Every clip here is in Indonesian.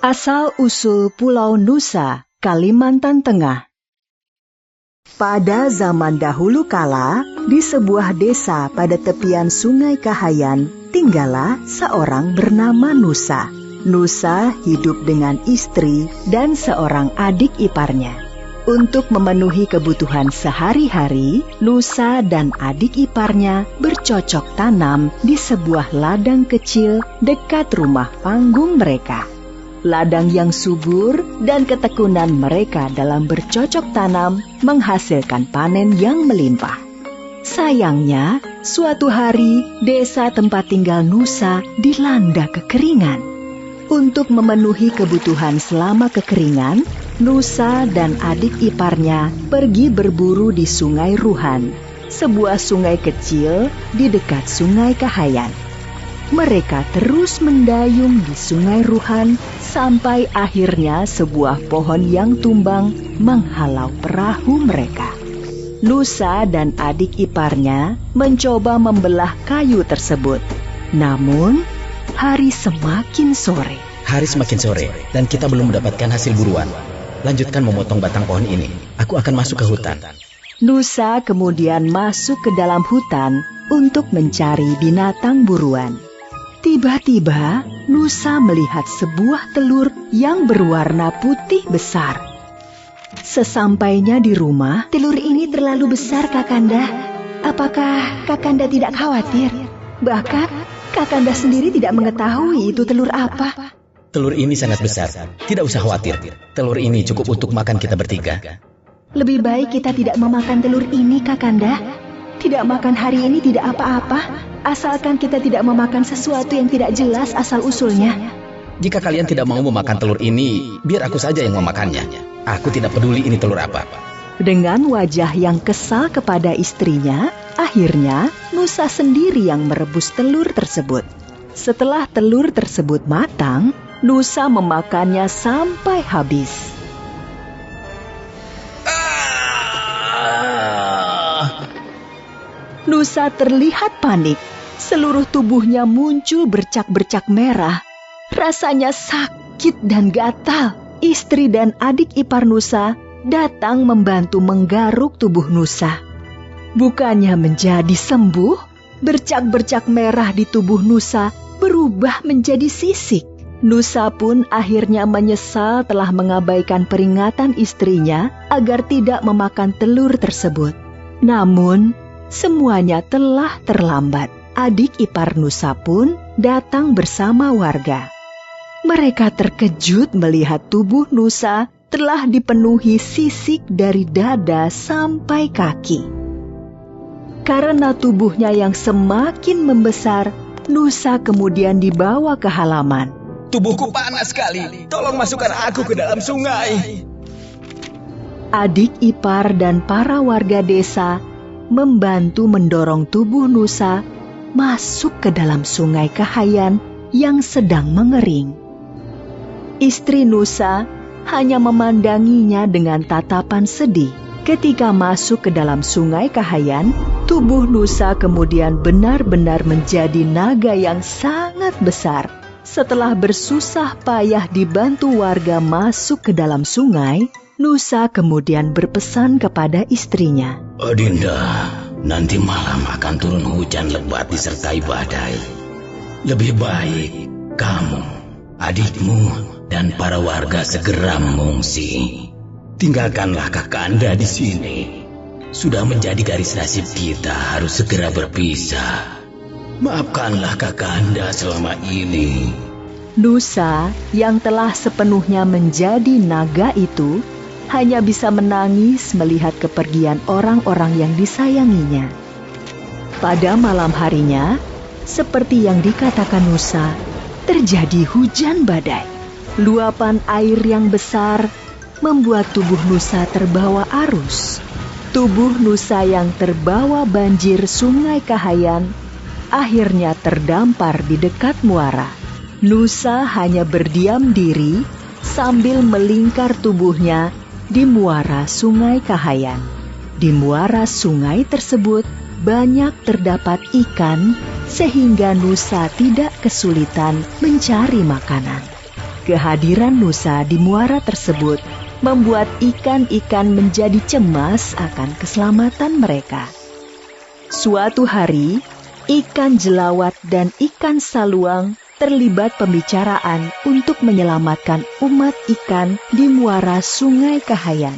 Asal-usul Pulau Nusa, Kalimantan Tengah. Pada zaman dahulu kala, di sebuah desa pada tepian Sungai Kahayan, tinggallah seorang bernama Nusa. Nusa hidup dengan istri dan seorang adik iparnya. Untuk memenuhi kebutuhan sehari-hari, Nusa dan adik iparnya bercocok tanam di sebuah ladang kecil dekat rumah panggung mereka. Ladang yang subur dan ketekunan mereka dalam bercocok tanam menghasilkan panen yang melimpah. Sayangnya, suatu hari desa tempat tinggal Nusa dilanda kekeringan. Untuk memenuhi kebutuhan selama kekeringan, Nusa dan adik iparnya pergi berburu di Sungai Ruhan, sebuah sungai kecil di dekat Sungai Kahayan. Mereka terus mendayung di Sungai Ruhan sampai akhirnya sebuah pohon yang tumbang menghalau perahu mereka. Nusa dan adik iparnya mencoba membelah kayu tersebut. Namun, hari semakin sore. Hari semakin sore dan kita belum mendapatkan hasil buruan. Lanjutkan memotong batang pohon ini. Aku akan masuk ke hutan. Nusa kemudian masuk ke dalam hutan untuk mencari binatang buruan. Tiba-tiba, Nusa melihat sebuah telur yang berwarna putih besar. Sesampainya di rumah, telur ini terlalu besar, Kakanda. Apakah Kakanda tidak khawatir? Bahkan, Kakanda sendiri tidak mengetahui itu telur apa. Telur ini sangat besar. Tidak usah khawatir. Telur ini cukup untuk makan kita bertiga. Lebih baik kita tidak memakan telur ini, Kakanda. Tidak makan hari ini tidak apa-apa. Asalkan kita tidak memakan sesuatu yang tidak jelas asal-usulnya. Jika kalian tidak mau memakan telur ini, biar aku saja yang memakannya. Aku tidak peduli ini telur apa. Dengan wajah yang kesal kepada istrinya, akhirnya Nusa sendiri yang merebus telur tersebut. Setelah telur tersebut matang, Nusa memakannya sampai habis. Nusa terlihat panik. Seluruh tubuhnya muncul bercak-bercak merah. Rasanya sakit dan gatal. Istri dan adik ipar Nusa datang membantu menggaruk tubuh Nusa. Bukannya menjadi sembuh, bercak-bercak merah di tubuh Nusa berubah menjadi sisik. Nusa pun akhirnya menyesal telah mengabaikan peringatan istrinya agar tidak memakan telur tersebut. Namun, semuanya telah terlambat. Adik ipar Nusa pun datang bersama warga. Mereka terkejut melihat tubuh Nusa telah dipenuhi sisik dari dada sampai kaki. Karena tubuhnya yang semakin membesar, Nusa kemudian dibawa ke halaman. Tubuhku panas sekali. Tolong masukkan aku ke dalam sungai. Adik ipar dan para warga desa membantu mendorong tubuh Nusa masuk ke dalam Sungai Kahayan yang sedang mengering. Istri Nusa hanya memandanginya dengan tatapan sedih. Ketika masuk ke dalam Sungai Kahayan, tubuh Nusa kemudian benar-benar menjadi naga yang sangat besar. Setelah bersusah payah dibantu warga masuk ke dalam sungai, Nusa kemudian berpesan kepada istrinya. Adinda, nanti malam akan turun hujan lebat disertai badai. Lebih baik kamu, adikmu, dan para warga segera mengungsi. Tinggalkanlah Kakanda di sini. Sudah menjadi garis nasib kita harus segera berpisah. Maafkanlah Kakanda selama ini. Nusa yang telah sepenuhnya menjadi naga itu hanya bisa menangis melihat kepergian orang-orang yang disayanginya. Pada malam harinya, seperti yang dikatakan Nusa, terjadi hujan badai. Luapan air yang besar membuat tubuh Nusa terbawa arus. Tubuh Nusa yang terbawa banjir Sungai Kahayan akhirnya terdampar di dekat muara. Nusa hanya berdiam diri sambil melingkar tubuhnya di muara Sungai Kahayan. Di muara sungai tersebut banyak terdapat ikan sehingga Nusa tidak kesulitan mencari makanan. Kehadiran Nusa di muara tersebut membuat ikan-ikan menjadi cemas akan keselamatan mereka. Suatu hari, ikan jelawat dan ikan saluang terlibat pembicaraan untuk menyelamatkan umat ikan di muara Sungai Kahayan.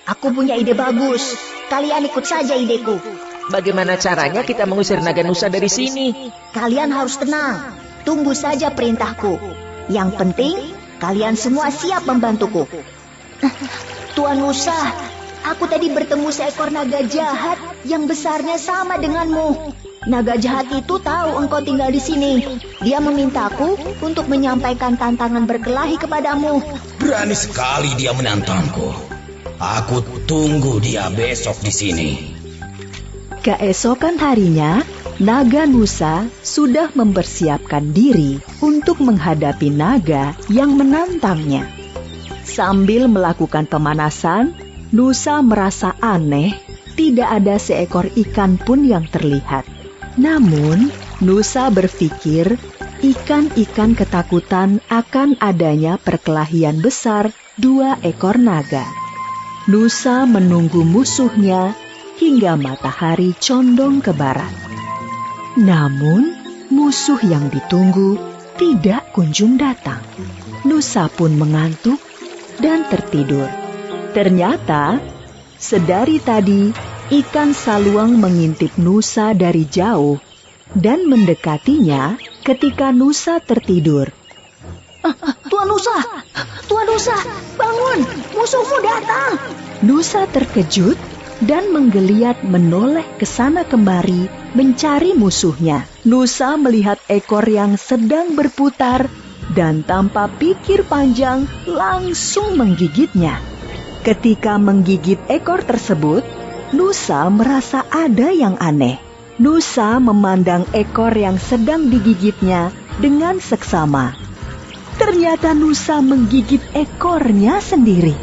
Aku punya ide bagus. Kalian ikut saja ideku. Bagaimana caranya kita mengusir naga Nusa dari sini? Kalian harus tenang. Tunggu saja perintahku. Yang penting, kalian semua siap membantuku. Tuan Nusa, aku tadi bertemu seekor naga jahat yang besarnya sama denganmu. Naga jahat itu tahu engkau tinggal di sini. Dia memintaku untuk menyampaikan tantangan berkelahi kepadamu. Berani sekali dia menantangku. Aku tunggu dia besok di sini. Keesokan harinya, naga Nusa sudah mempersiapkan diri untuk menghadapi naga yang menantangnya. Sambil melakukan pemanasan, Nusa merasa aneh, tidak ada seekor ikan pun yang terlihat. Namun, Nusa berpikir ikan-ikan ketakutan akan adanya perkelahian besar 2 ekor naga. Nusa menunggu musuhnya hingga matahari condong ke barat. Namun, musuh yang ditunggu tidak kunjung datang. Nusa pun mengantuk dan tertidur. Ternyata, sedari tadi, ikan saluang mengintip Nusa dari jauh dan mendekatinya ketika Nusa tertidur. Tuan Nusa! Tuan Nusa, bangun! Musuhmu datang! Nusa terkejut dan menggeliat menoleh ke sana kemari mencari musuhnya. Nusa melihat ekor yang sedang berputar dan tanpa pikir panjang langsung menggigitnya. Ketika menggigit ekor tersebut, Nusa merasa ada yang aneh. Nusa memandang ekor yang sedang digigitnya dengan seksama. Ternyata Nusa menggigit ekornya sendiri.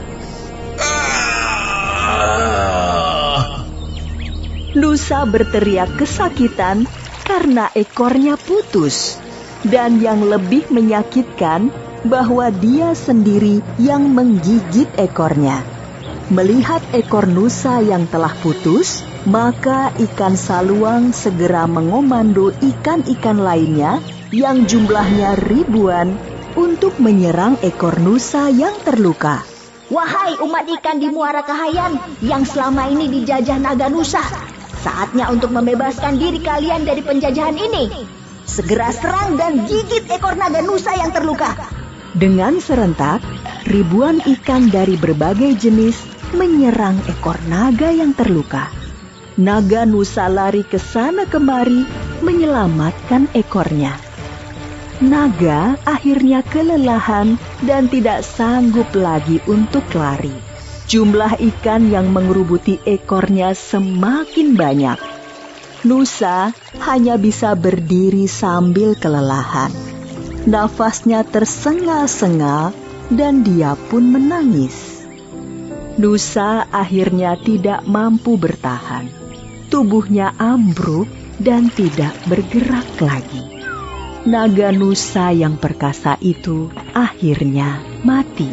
Nusa berteriak kesakitan karena ekornya putus. Dan yang lebih menyakitkan, bahwa dia sendiri yang menggigit ekornya. Melihat ekor Nusa yang telah putus, maka ikan saluang segera mengomando ikan-ikan lainnya yang jumlahnya ribuan untuk menyerang ekor Nusa yang terluka. Wahai umat ikan di Muara Kahayan yang selama ini dijajah naga Nusa, saatnya untuk membebaskan diri kalian dari penjajahan ini. Segera serang dan gigit ekor naga Nusa yang terluka. Dengan serentak, ribuan ikan dari berbagai jenis menyerang ekor naga yang terluka. Naga Nusa lari ke sana kemari menyelamatkan ekornya. Naga akhirnya kelelahan dan tidak sanggup lagi untuk lari. Jumlah ikan yang mengerubuti ekornya semakin banyak. Nusa hanya bisa berdiri sambil kelelahan. Nafasnya tersengal-sengal dan dia pun menangis. Nusa akhirnya tidak mampu bertahan. Tubuhnya ambruk dan tidak bergerak lagi. Naga Nusa yang perkasa itu akhirnya mati.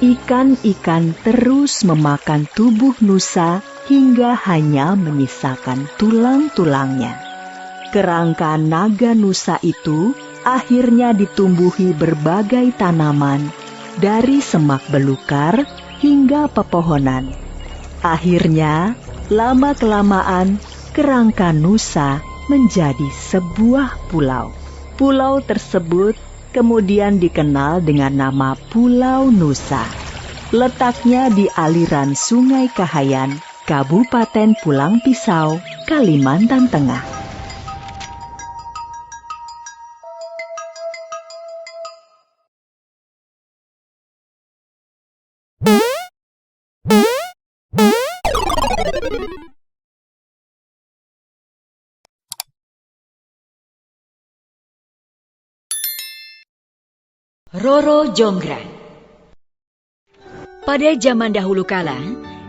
Ikan-ikan terus memakan tubuh Nusa hingga hanya menyisakan tulang-tulangnya. Kerangka naga Nusa itu akhirnya ditumbuhi berbagai tanaman, dari semak belukar hingga pepohonan. Akhirnya, lama-kelamaan, kerangka Nusa menjadi sebuah pulau. Pulau tersebut kemudian dikenal dengan nama Pulau Nusa. Letaknya di aliran Sungai Kahayan, Kabupaten Pulang Pisau, Kalimantan Tengah. Roro Jonggrang. Pada zaman dahulu kala,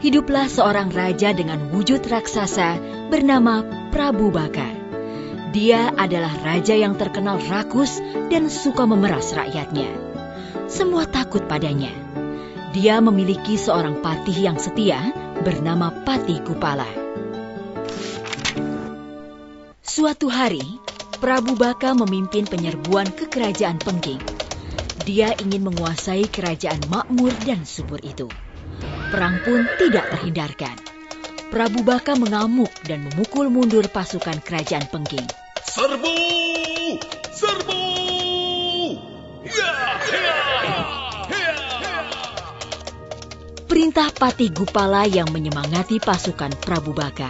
hiduplah seorang raja dengan wujud raksasa bernama Prabu Bakar. Dia adalah raja yang terkenal rakus dan suka memeras rakyatnya. Semua takut padanya. Dia memiliki seorang patih yang setia bernama Patih Gupala. Suatu hari, Prabu Baka memimpin penyerbuan ke kerajaan Pengging. Dia ingin menguasai kerajaan makmur dan subur itu. Perang pun tidak terhindarkan. Prabu Baka mengamuk dan memukul mundur pasukan kerajaan Pengging. Serbu! Serbu! Ya, ya, ya. Perintah Patih Gupala yang menyemangati pasukan Prabu Baka.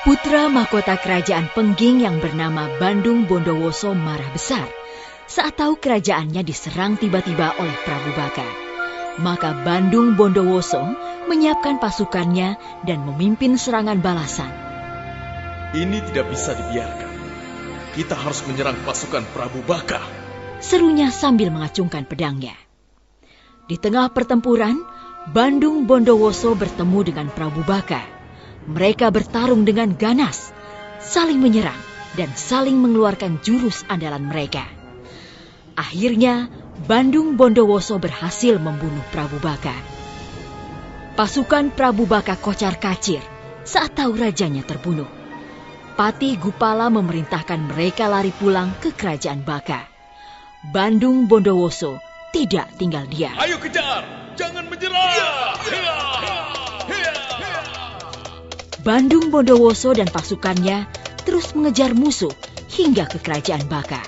Putra mahkota kerajaan Pengging yang bernama Bandung Bondowoso marah besar saat tahu kerajaannya diserang tiba-tiba oleh Prabu Baka. Maka Bandung Bondowoso menyiapkan pasukannya dan memimpin serangan balasan. Ini tidak bisa dibiarkan. Kita harus menyerang pasukan Prabu Baka. Serunya sambil mengacungkan pedangnya. Di tengah pertempuran, Bandung Bondowoso bertemu dengan Prabu Baka. Mereka bertarung dengan ganas, saling menyerang dan saling mengeluarkan jurus andalan mereka. Akhirnya, Bandung Bondowoso berhasil membunuh Prabu Baka. Pasukan Prabu Baka kocar-kacir saat tahu rajanya terbunuh. Patih Gupala memerintahkan mereka lari pulang ke kerajaan Baka. Bandung Bondowoso tidak tinggal diam. Ayo kejar, jangan menyerah. Ya, ya, ya, ya. Bandung Bondowoso dan pasukannya terus mengejar musuh hingga ke kerajaan Baka.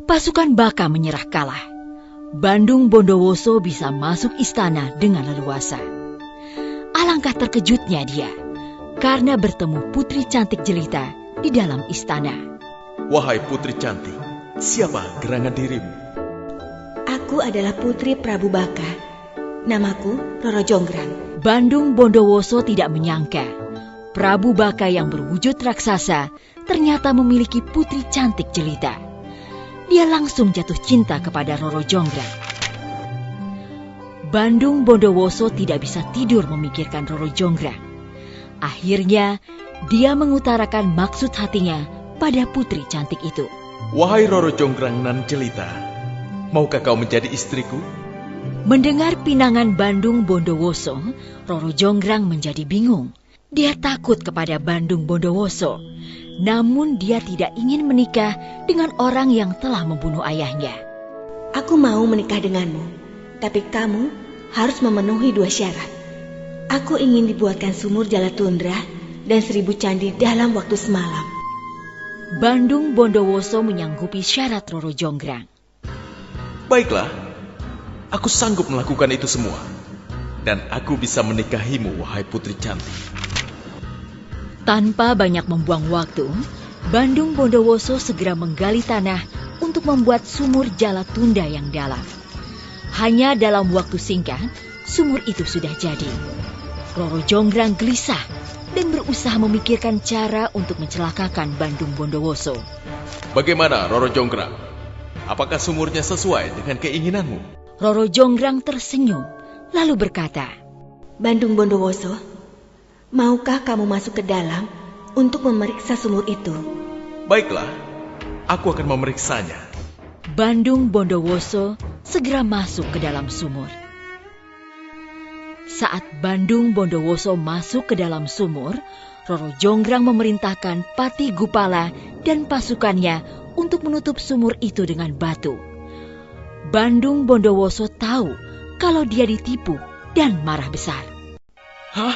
Pasukan Baka menyerah kalah. Bandung Bondowoso bisa masuk istana dengan leluasa. Alangkah terkejutnya dia karena bertemu putri cantik jelita di dalam istana. Wahai putri cantik, siapa gerangan dirimu? Aku adalah putri Prabu Baka. Namaku Roro Jonggrang. Bandung Bondowoso tidak menyangka Prabu Baka yang berwujud raksasa ternyata memiliki putri cantik jelita. Dia langsung jatuh cinta kepada Roro Jonggrang. Bandung Bondowoso tidak bisa tidur memikirkan Roro Jonggrang. Akhirnya, dia mengutarakan maksud hatinya pada putri cantik itu. Wahai Roro Jonggrang nan jelita, maukah kau menjadi istriku? Mendengar pinangan Bandung Bondowoso, Roro Jonggrang menjadi bingung. Dia takut kepada Bandung Bondowoso, namun dia tidak ingin menikah dengan orang yang telah membunuh ayahnya. Aku mau menikah denganmu, tapi kamu harus memenuhi 2 syarat. Aku ingin dibuatkan sumur Jalatundra dan 1000 candi dalam waktu semalam. Bandung Bondowoso menyanggupi syarat Roro Jonggrang. Baiklah, aku sanggup melakukan itu semua. Dan aku bisa menikahimu, wahai putri cantik. Tanpa banyak membuang waktu, Bandung Bondowoso segera menggali tanah untuk membuat sumur Jalatunda yang dalam. Hanya dalam waktu singkat, sumur itu sudah jadi. Roro Jonggrang gelisah dan berusaha memikirkan cara untuk mencelakakan Bandung Bondowoso. Bagaimana, Roro Jonggrang? Apakah sumurnya sesuai dengan keinginanmu? Roro Jonggrang tersenyum, lalu berkata, Bandung Bondowoso, maukah kamu masuk ke dalam untuk memeriksa sumur itu? Baiklah, aku akan memeriksanya. Bandung Bondowoso segera masuk ke dalam sumur. Saat Bandung Bondowoso masuk ke dalam sumur, Roro Jonggrang memerintahkan Patih Gupala dan pasukannya untuk menutup sumur itu dengan batu. Bandung Bondowoso tahu kalau dia ditipu dan marah besar. Hah?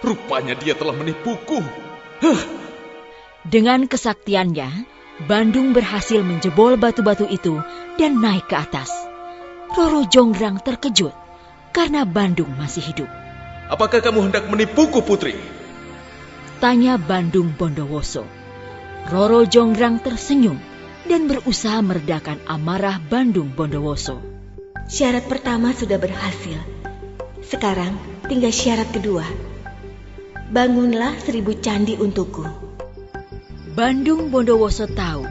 Rupanya dia telah menipuku. Dengan kesaktiannya, Bandung berhasil menjebol batu-batu itu dan naik ke atas. Roro Jonggrang terkejut karena Bandung masih hidup. Apakah kamu hendak menipuku, putri? Tanya Bandung Bondowoso. Roro Jonggrang tersenyum dan berusaha meredakan amarah Bandung Bondowoso. Syarat pertama sudah berhasil. Sekarang tinggal syarat kedua. Bangunlah 1000 candi untukku. Bandung Bondowoso tahu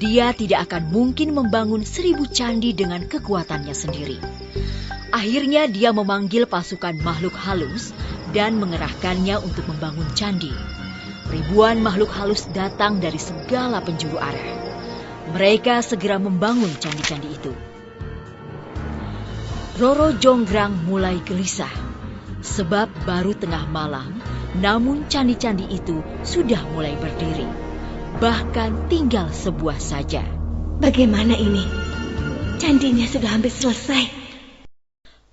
dia tidak akan mungkin membangun 1000 candi dengan kekuatannya sendiri. Akhirnya dia memanggil pasukan makhluk halus dan mengerahkannya untuk membangun candi. Ribuan makhluk halus datang dari segala penjuru arah. Mereka segera membangun candi-candi itu. Roro Jonggrang mulai gelisah, sebab baru tengah malam, namun candi-candi itu sudah mulai berdiri. Bahkan tinggal sebuah saja. Bagaimana ini? Candinya sudah hampir selesai.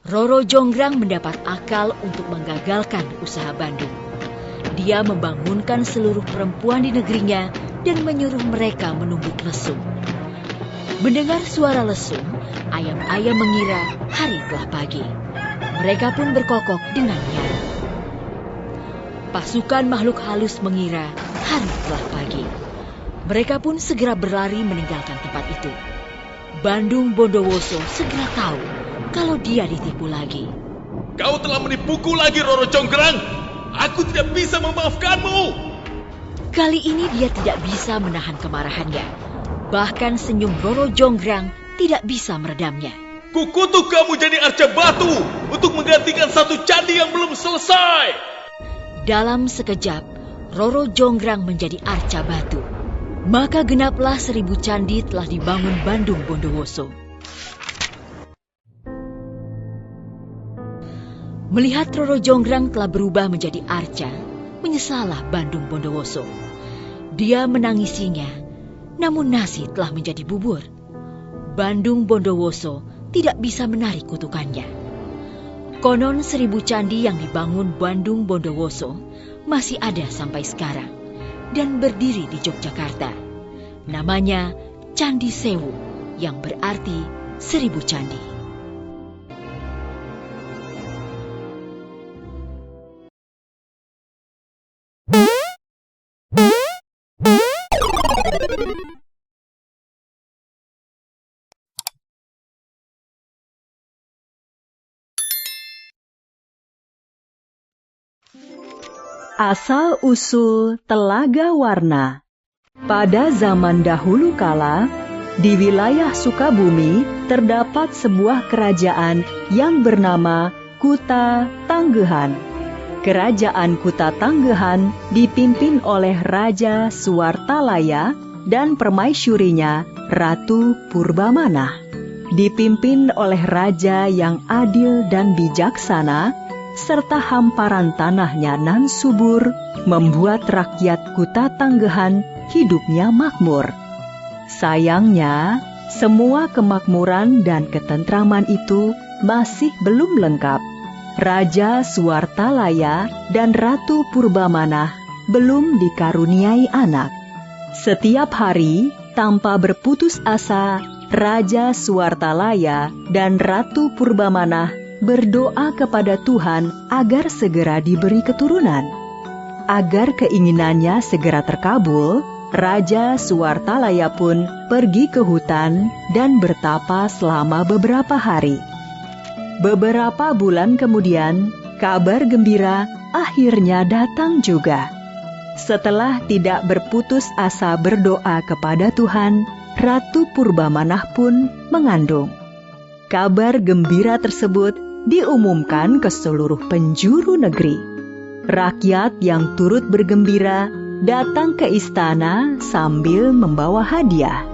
Roro Jonggrang mendapat akal untuk menggagalkan usaha Bandung. Dia membangunkan seluruh perempuan di negerinya dan menyuruh mereka menumbuk lesung. Mendengar suara lesung, ayam-ayam mengira hari telah pagi. Mereka pun berkokok dengan nyaring. Pasukan makhluk halus mengira hari telah pagi. Mereka pun segera berlari meninggalkan tempat itu. Bandung Bondowoso segera tahu kalau dia ditipu lagi. Kau telah menipuku lagi, Roro Jonggrang. Aku tidak bisa memaafkanmu. Kali ini dia tidak bisa menahan kemarahannya. Bahkan senyum Roro Jonggrang tidak bisa meredamnya. Kukutuk kamu jadi arca batu untuk menggantikan satu candi yang belum selesai. Dalam sekejap, Roro Jonggrang menjadi arca batu. Maka genaplah 1000 candi telah dibangun Bandung Bondowoso. Melihat Roro Jonggrang telah berubah menjadi arca, menyesallah Bandung Bondowoso. Dia menangisinya, namun nasi telah menjadi bubur. Bandung Bondowoso tidak bisa menarik kutukannya. Konon 1000 candi yang dibangun Bandung Bondowoso masih ada sampai sekarang dan berdiri di Yogyakarta. Namanya Candi Sewu, yang berarti 1000 candi. Asal-usul Telaga Warna. Pada zaman dahulu kala, di wilayah Sukabumi terdapat sebuah kerajaan yang bernama Kuta Tanggehan. Kerajaan Kuta Tanggehan dipimpin oleh Raja Suwartalaya dan permaisurinya Ratu Purbamana. Dipimpin oleh raja yang adil dan bijaksana, serta hamparan tanahnya nan subur, membuat rakyat Kuta Tanggehan hidupnya makmur. Sayangnya, semua kemakmuran dan ketentraman itu masih belum lengkap. Raja Suwartalaya dan Ratu Purbamana belum dikaruniai anak. Setiap hari, tanpa berputus asa, Raja Suwartalaya dan Ratu Purbamana berdoa kepada Tuhan agar segera diberi keturunan. Agar keinginannya segera terkabul, Raja Suwartalaya pun pergi ke hutan dan bertapa selama beberapa hari. Beberapa bulan kemudian, kabar gembira akhirnya datang juga. Setelah tidak berputus asa berdoa kepada Tuhan, Ratu Purbamana pun mengandung. Kabar gembira tersebut diumumkan ke seluruh penjuru negeri. Rakyat yang turut bergembira datang ke istana sambil membawa hadiah.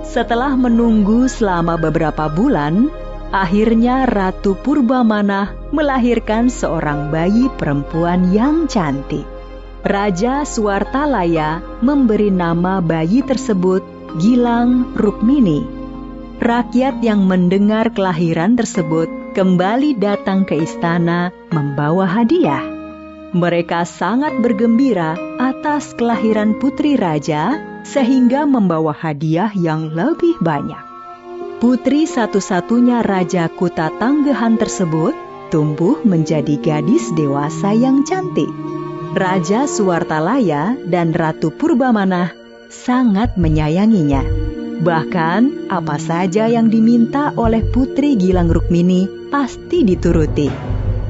Setelah menunggu selama beberapa bulan, akhirnya Ratu Purbamana melahirkan seorang bayi perempuan yang cantik. Raja Suwartalaya memberi nama bayi tersebut Gilang Rukmini. Rakyat yang mendengar kelahiran tersebut kembali datang ke istana membawa hadiah. Mereka sangat bergembira atas kelahiran putri raja, sehingga membawa hadiah yang lebih banyak. Putri satu-satunya Raja Kuta Tanggehan tersebut tumbuh menjadi gadis dewasa yang cantik. Raja Suwartalaya dan Ratu Purbamana sangat menyayanginya. Bahkan apa saja yang diminta oleh Putri Gilang Rukmini pasti dituruti.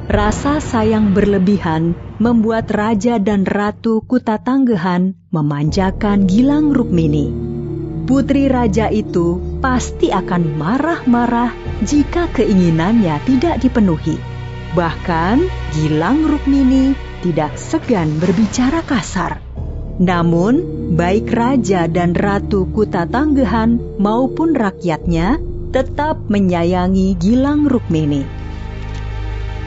Rasa sayang berlebihan membuat Raja dan Ratu Kuta Tanggehan memanjakan Gilang Rukmini. Putri Raja itu pasti akan marah-marah jika keinginannya tidak dipenuhi. Bahkan Gilang Rukmini tidak segan berbicara kasar. Namun, baik raja dan ratu Kuta Tanggehan maupun rakyatnya tetap menyayangi Gilang Rukmini.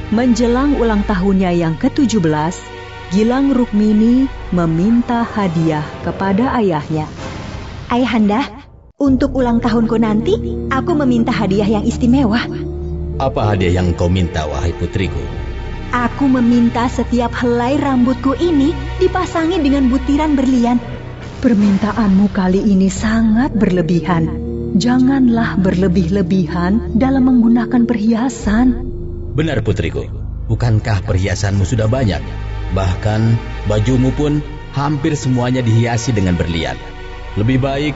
Menjelang ulang tahunnya yang ke-17, Gilang Rukmini meminta hadiah kepada ayahnya. Ayahanda, untuk ulang tahunku nanti, aku meminta hadiah yang istimewa. Apa hadiah yang kau minta, wahai putriku? Aku meminta setiap helai rambutku ini dipasangi dengan butiran berlian. Permintaanmu kali ini sangat berlebihan. Janganlah berlebih-lebihan dalam menggunakan perhiasan. Benar putriku, bukankah perhiasanmu sudah banyak? Bahkan bajumu pun hampir semuanya dihiasi dengan berlian. Lebih baik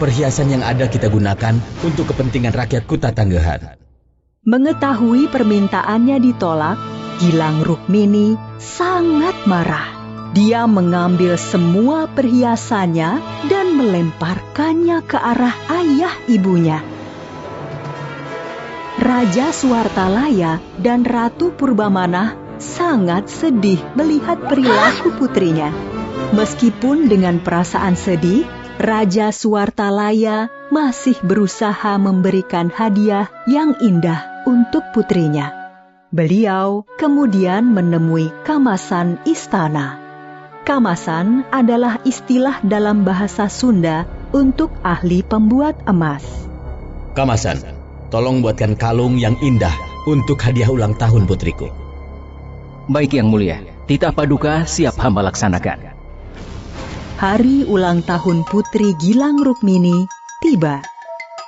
perhiasan yang ada kita gunakan untuk kepentingan rakyat Kuta Tanggehan. Mengetahui permintaannya ditolak, Gilang Rukmini sangat marah. Dia mengambil semua perhiasannya dan melemparkannya ke arah ayah ibunya. Raja Suwartalaya dan Ratu Purbamana sangat sedih melihat perilaku putrinya. Meskipun dengan perasaan sedih, Raja Suwartalaya masih berusaha memberikan hadiah yang indah untuk putrinya. Beliau kemudian menemui Kamasan istana. Kamasan adalah istilah dalam bahasa Sunda untuk ahli pembuat emas. Kamasan, tolong buatkan kalung yang indah untuk hadiah ulang tahun putriku. Baik Yang Mulia, titah paduka siap hamba laksanakan. Hari ulang tahun Putri Gilang Rukmini tiba.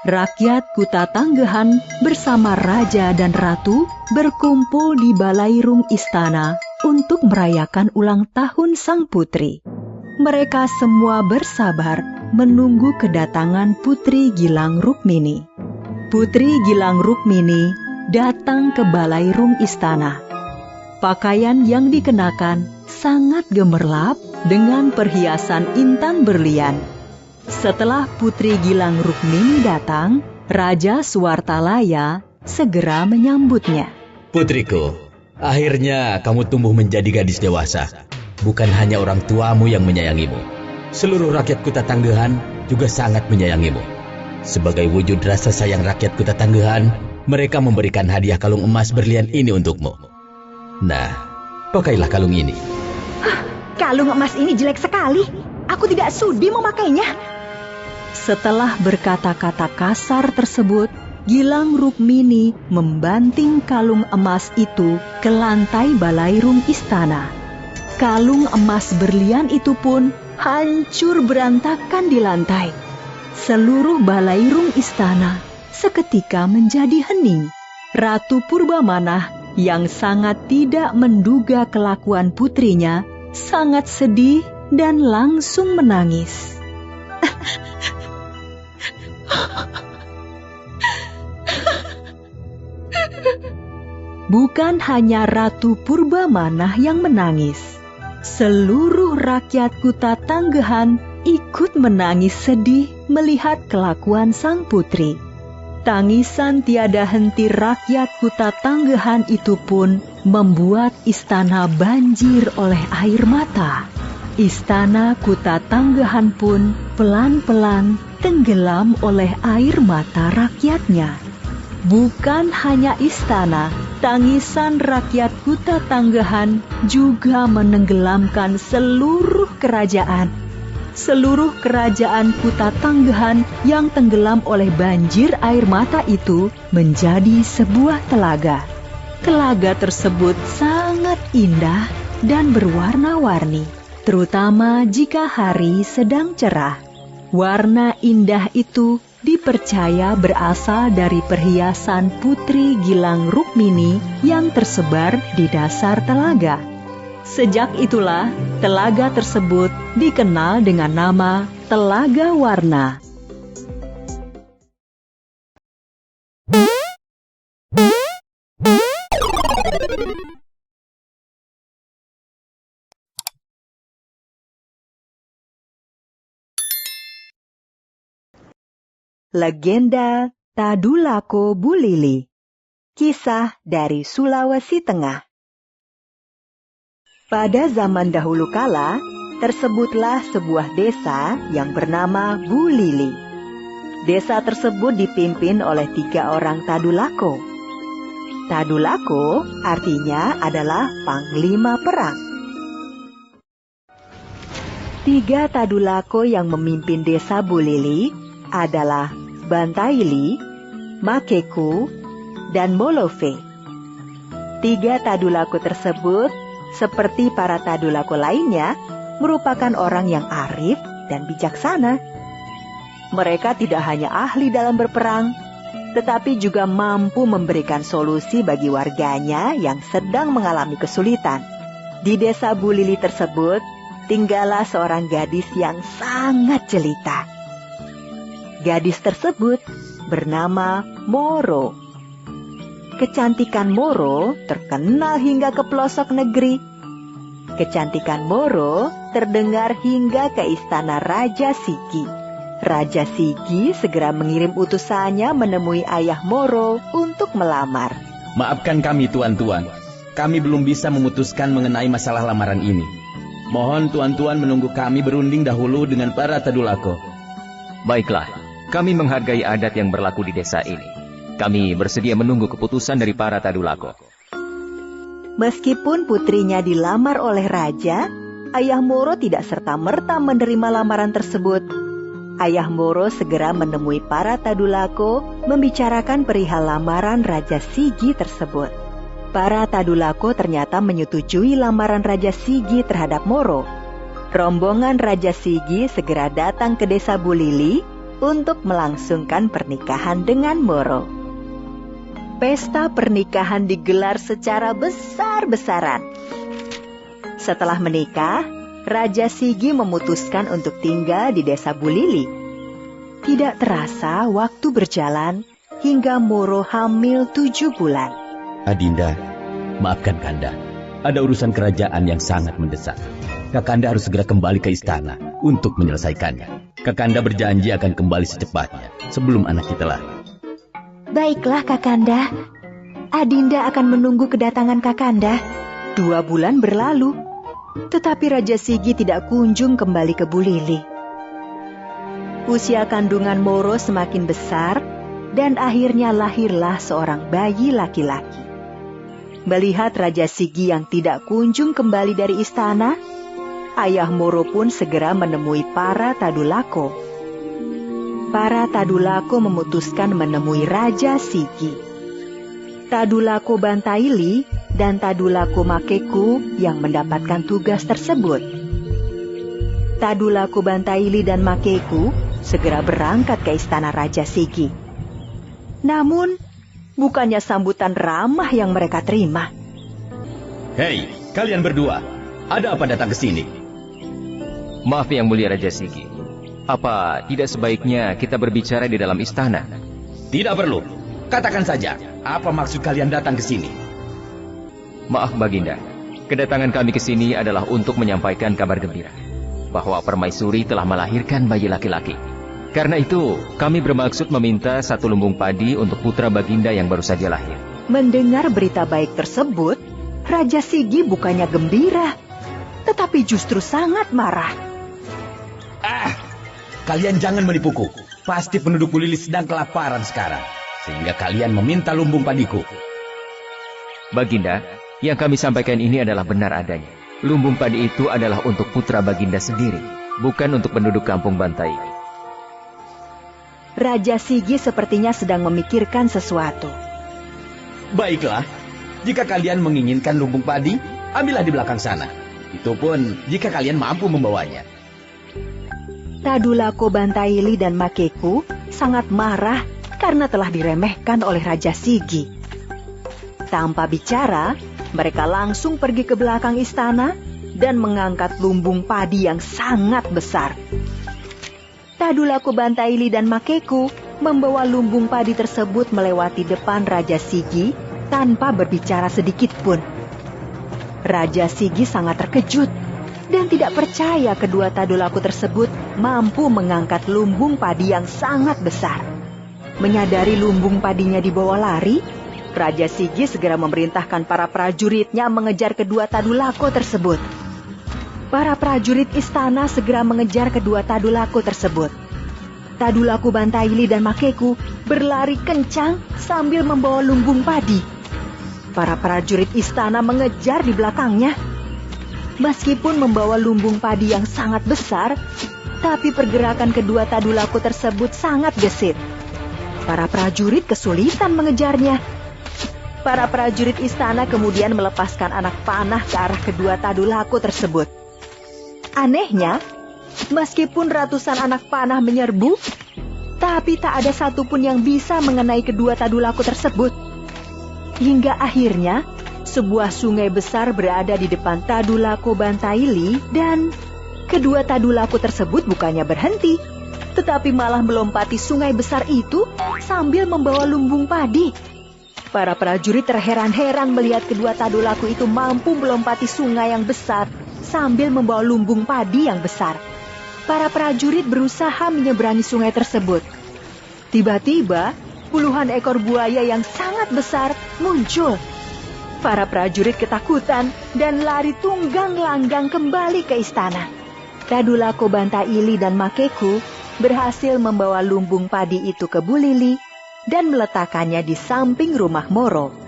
Rakyat Kuta Tanggehan bersama raja dan ratu berkumpul di balairung istana untuk merayakan ulang tahun sang putri. Mereka semua bersabar menunggu kedatangan Putri Gilang Rukmini. Putri Gilang Rukmini datang ke balairung istana. Pakaian yang dikenakan sangat gemerlap dengan perhiasan intan berlian. Setelah Putri Gilang Rukmini datang, Raja Suwartalaya segera menyambutnya. Putriku, akhirnya kamu tumbuh menjadi gadis dewasa. Bukan hanya orang tuamu yang menyayangimu. Seluruh rakyat Kuta Tanggehan juga sangat menyayangimu. Sebagai wujud rasa sayang rakyat Kuta Tanggehan, mereka memberikan hadiah kalung emas berlian ini untukmu. Nah, pakailah kalung ini. Kalung emas ini jelek sekali. Aku tidak sudi memakainya. Setelah berkata-kata kasar tersebut, Gilang Rukmini membanting kalung emas itu ke lantai balairung istana. Kalung emas berlian itu pun hancur berantakan di lantai. Seluruh balairung istana seketika menjadi hening. Ratu Purbamana yang sangat tidak menduga kelakuan putrinya sangat sedih dan langsung menangis. Bukan hanya Ratu Purbamana yang menangis. Seluruh rakyat Kuta Tanggehan ikut menangis sedih melihat kelakuan sang putri. Tangisan tiada henti rakyat Kuta Tanggehan itu pun membuat istana banjir oleh air mata. Istana Kuta Tanggehan pun pelan-pelan tenggelam oleh air mata rakyatnya. Bukan hanya istana, tangisan rakyat Kuta Tanggehan juga menenggelamkan seluruh kerajaan. Seluruh kerajaan Kuta Tanggehan yang tenggelam oleh banjir air mata itu menjadi sebuah telaga. Telaga tersebut sangat indah dan berwarna-warni, terutama jika hari sedang cerah. Warna indah itu dipercaya berasal dari perhiasan Putri Gilang Rukmini yang tersebar di dasar telaga. Sejak itulah, telaga tersebut dikenal dengan nama Telaga Warna. Legenda Tadulako Bulili. Kisah dari Sulawesi Tengah. Pada zaman dahulu kala, tersebutlah sebuah desa yang bernama Bulili. Desa tersebut dipimpin oleh 3 orang Tadulako. Tadulako artinya adalah panglima perang. 3 Tadulako yang memimpin desa Bulili adalah Bantaili, Makeku, dan Molove. 3 Tadulako tersebut, seperti para Tadulako lainnya, merupakan orang yang arif dan bijaksana. Mereka tidak hanya ahli dalam berperang, tetapi juga mampu memberikan solusi bagi warganya yang sedang mengalami kesulitan. Di desa Bulili tersebut, tinggallah seorang gadis yang sangat jelita. Gadis tersebut bernama Moro. Kecantikan Moro terkenal hingga ke pelosok negeri. Kecantikan Moro terdengar hingga ke istana Raja Sigi. Raja Sigi segera mengirim utusannya menemui ayah Moro untuk melamar. Maafkan kami, tuan-tuan. Kami belum bisa memutuskan mengenai masalah lamaran ini. Mohon tuan-tuan menunggu kami berunding dahulu dengan para Tadulako. Baiklah, kami menghargai adat yang berlaku di desa ini. Kami bersedia menunggu keputusan dari para Tadulako. Meskipun putrinya dilamar oleh raja, ayah Moro tidak serta-merta menerima lamaran tersebut. Ayah Moro segera menemui para Tadulako membicarakan perihal lamaran Raja Sigi tersebut. Para Tadulako ternyata menyetujui lamaran Raja Sigi terhadap Moro. Rombongan Raja Sigi segera datang ke desa Bulili untuk melangsungkan pernikahan dengan Moro. Pesta pernikahan digelar secara besar-besaran. Setelah menikah, Raja Sigi memutuskan untuk tinggal di desa Bulili. Tidak terasa waktu berjalan hingga Moro hamil 7 bulan. Adinda, maafkan Kanda. Ada urusan kerajaan yang sangat mendesak. Kakanda harus segera kembali ke istana untuk menyelesaikannya. Kakanda berjanji akan kembali secepatnya sebelum anak kita lahir. Baiklah Kakanda. Adinda akan menunggu kedatangan Kakanda. 2 bulan berlalu. Tetapi Raja Sigi tidak kunjung kembali ke Bulili. Usia kandungan Moro semakin besar dan akhirnya lahirlah seorang bayi laki-laki. Melihat Raja Sigi yang tidak kunjung kembali dari istana, ayah Moro pun segera menemui para Tadulako. Para Tadulako memutuskan menemui Raja Sigi. Tadulako Bantaili dan Tadulako Makeku yang mendapatkan tugas tersebut. Tadulako Bantaili dan Makeku segera berangkat ke istana Raja Sigi. Namun, bukannya sambutan ramah yang mereka terima. Hei, kalian berdua, ada apa datang ke sini? Maaf Yang Mulia Raja Sigi. Apa tidak sebaiknya kita berbicara di dalam istana? Tidak perlu. Katakan saja, apa maksud kalian datang ke sini? Maaf Baginda, kedatangan kami ke sini adalah untuk menyampaikan kabar gembira bahwa Permaisuri telah melahirkan bayi laki-laki. Karena itu, kami bermaksud meminta 1 lumbung padi untuk putra Baginda yang baru saja lahir. Mendengar berita baik tersebut, Raja Sigi bukannya gembira, tetapi justru sangat marah. Kalian jangan menipuku. Pasti penduduk Bulili sedang kelaparan sekarang, sehingga kalian meminta lumbung padiku. Baginda, yang kami sampaikan ini adalah benar adanya. Lumbung padi itu adalah untuk putra Baginda sendiri, bukan untuk penduduk kampung Bantai. Raja Sigi sepertinya sedang memikirkan sesuatu. Baiklah, jika kalian menginginkan lumbung padi, ambillah di belakang sana. Itu pun jika kalian mampu membawanya. Tadulako Bantaili dan Makeku sangat marah karena telah diremehkan oleh Raja Sigi. Tanpa bicara, mereka langsung pergi ke belakang istana dan mengangkat lumbung padi yang sangat besar. Tadulako Bantaili dan Makeku membawa lumbung padi tersebut melewati depan Raja Sigi tanpa berbicara sedikit pun. Raja Sigi sangat terkejut dan tidak percaya kedua Tadulako tersebut mampu mengangkat lumbung padi yang sangat besar. Menyadari lumbung padinya dibawa lari, Raja Sigi segera memerintahkan para prajuritnya mengejar kedua Tadulako tersebut. Para prajurit istana segera mengejar kedua Tadulaku tersebut. Tadulaku Bantaili dan Makeku berlari kencang sambil membawa lumbung padi. Para prajurit istana mengejar di belakangnya. Meskipun membawa lumbung padi yang sangat besar, tapi pergerakan kedua Tadulaku tersebut sangat gesit. Para prajurit kesulitan mengejarnya. Para prajurit istana kemudian melepaskan anak panah ke arah kedua Tadulaku tersebut. Anehnya, meskipun ratusan anak panah menyerbu, tapi tak ada satupun yang bisa mengenai kedua Tadulaku tersebut. Hingga akhirnya, sebuah sungai besar berada di depan Tadulaku Bantaili dan kedua Tadulaku tersebut bukannya berhenti, tetapi malah melompati sungai besar itu sambil membawa lumbung padi. Para prajurit terheran-heran melihat kedua Tadulaku itu mampu melompati sungai yang besar sambil membawa lumbung padi yang besar. Para prajurit berusaha menyeberangi sungai tersebut. Tiba-tiba, puluhan ekor buaya yang sangat besar muncul. Para prajurit ketakutan dan lari tunggang langgang kembali ke istana. Tadulaku Bantaili dan Makeku berhasil membawa lumbung padi itu ke Bu Lili dan meletakkannya di samping rumah Moro.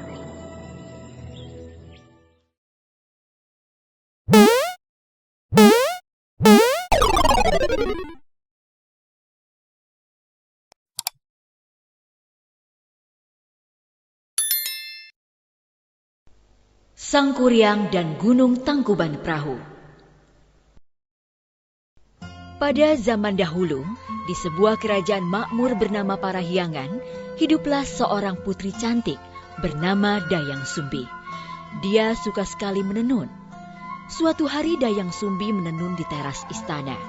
Sangkuriang dan Gunung Tangkuban Perahu. Pada zaman dahulu, di sebuah kerajaan makmur bernama Parahyangan, hiduplah seorang putri cantik bernama Dayang Sumbi. Dia suka sekali menenun. Suatu hari Dayang Sumbi menenun di teras istana.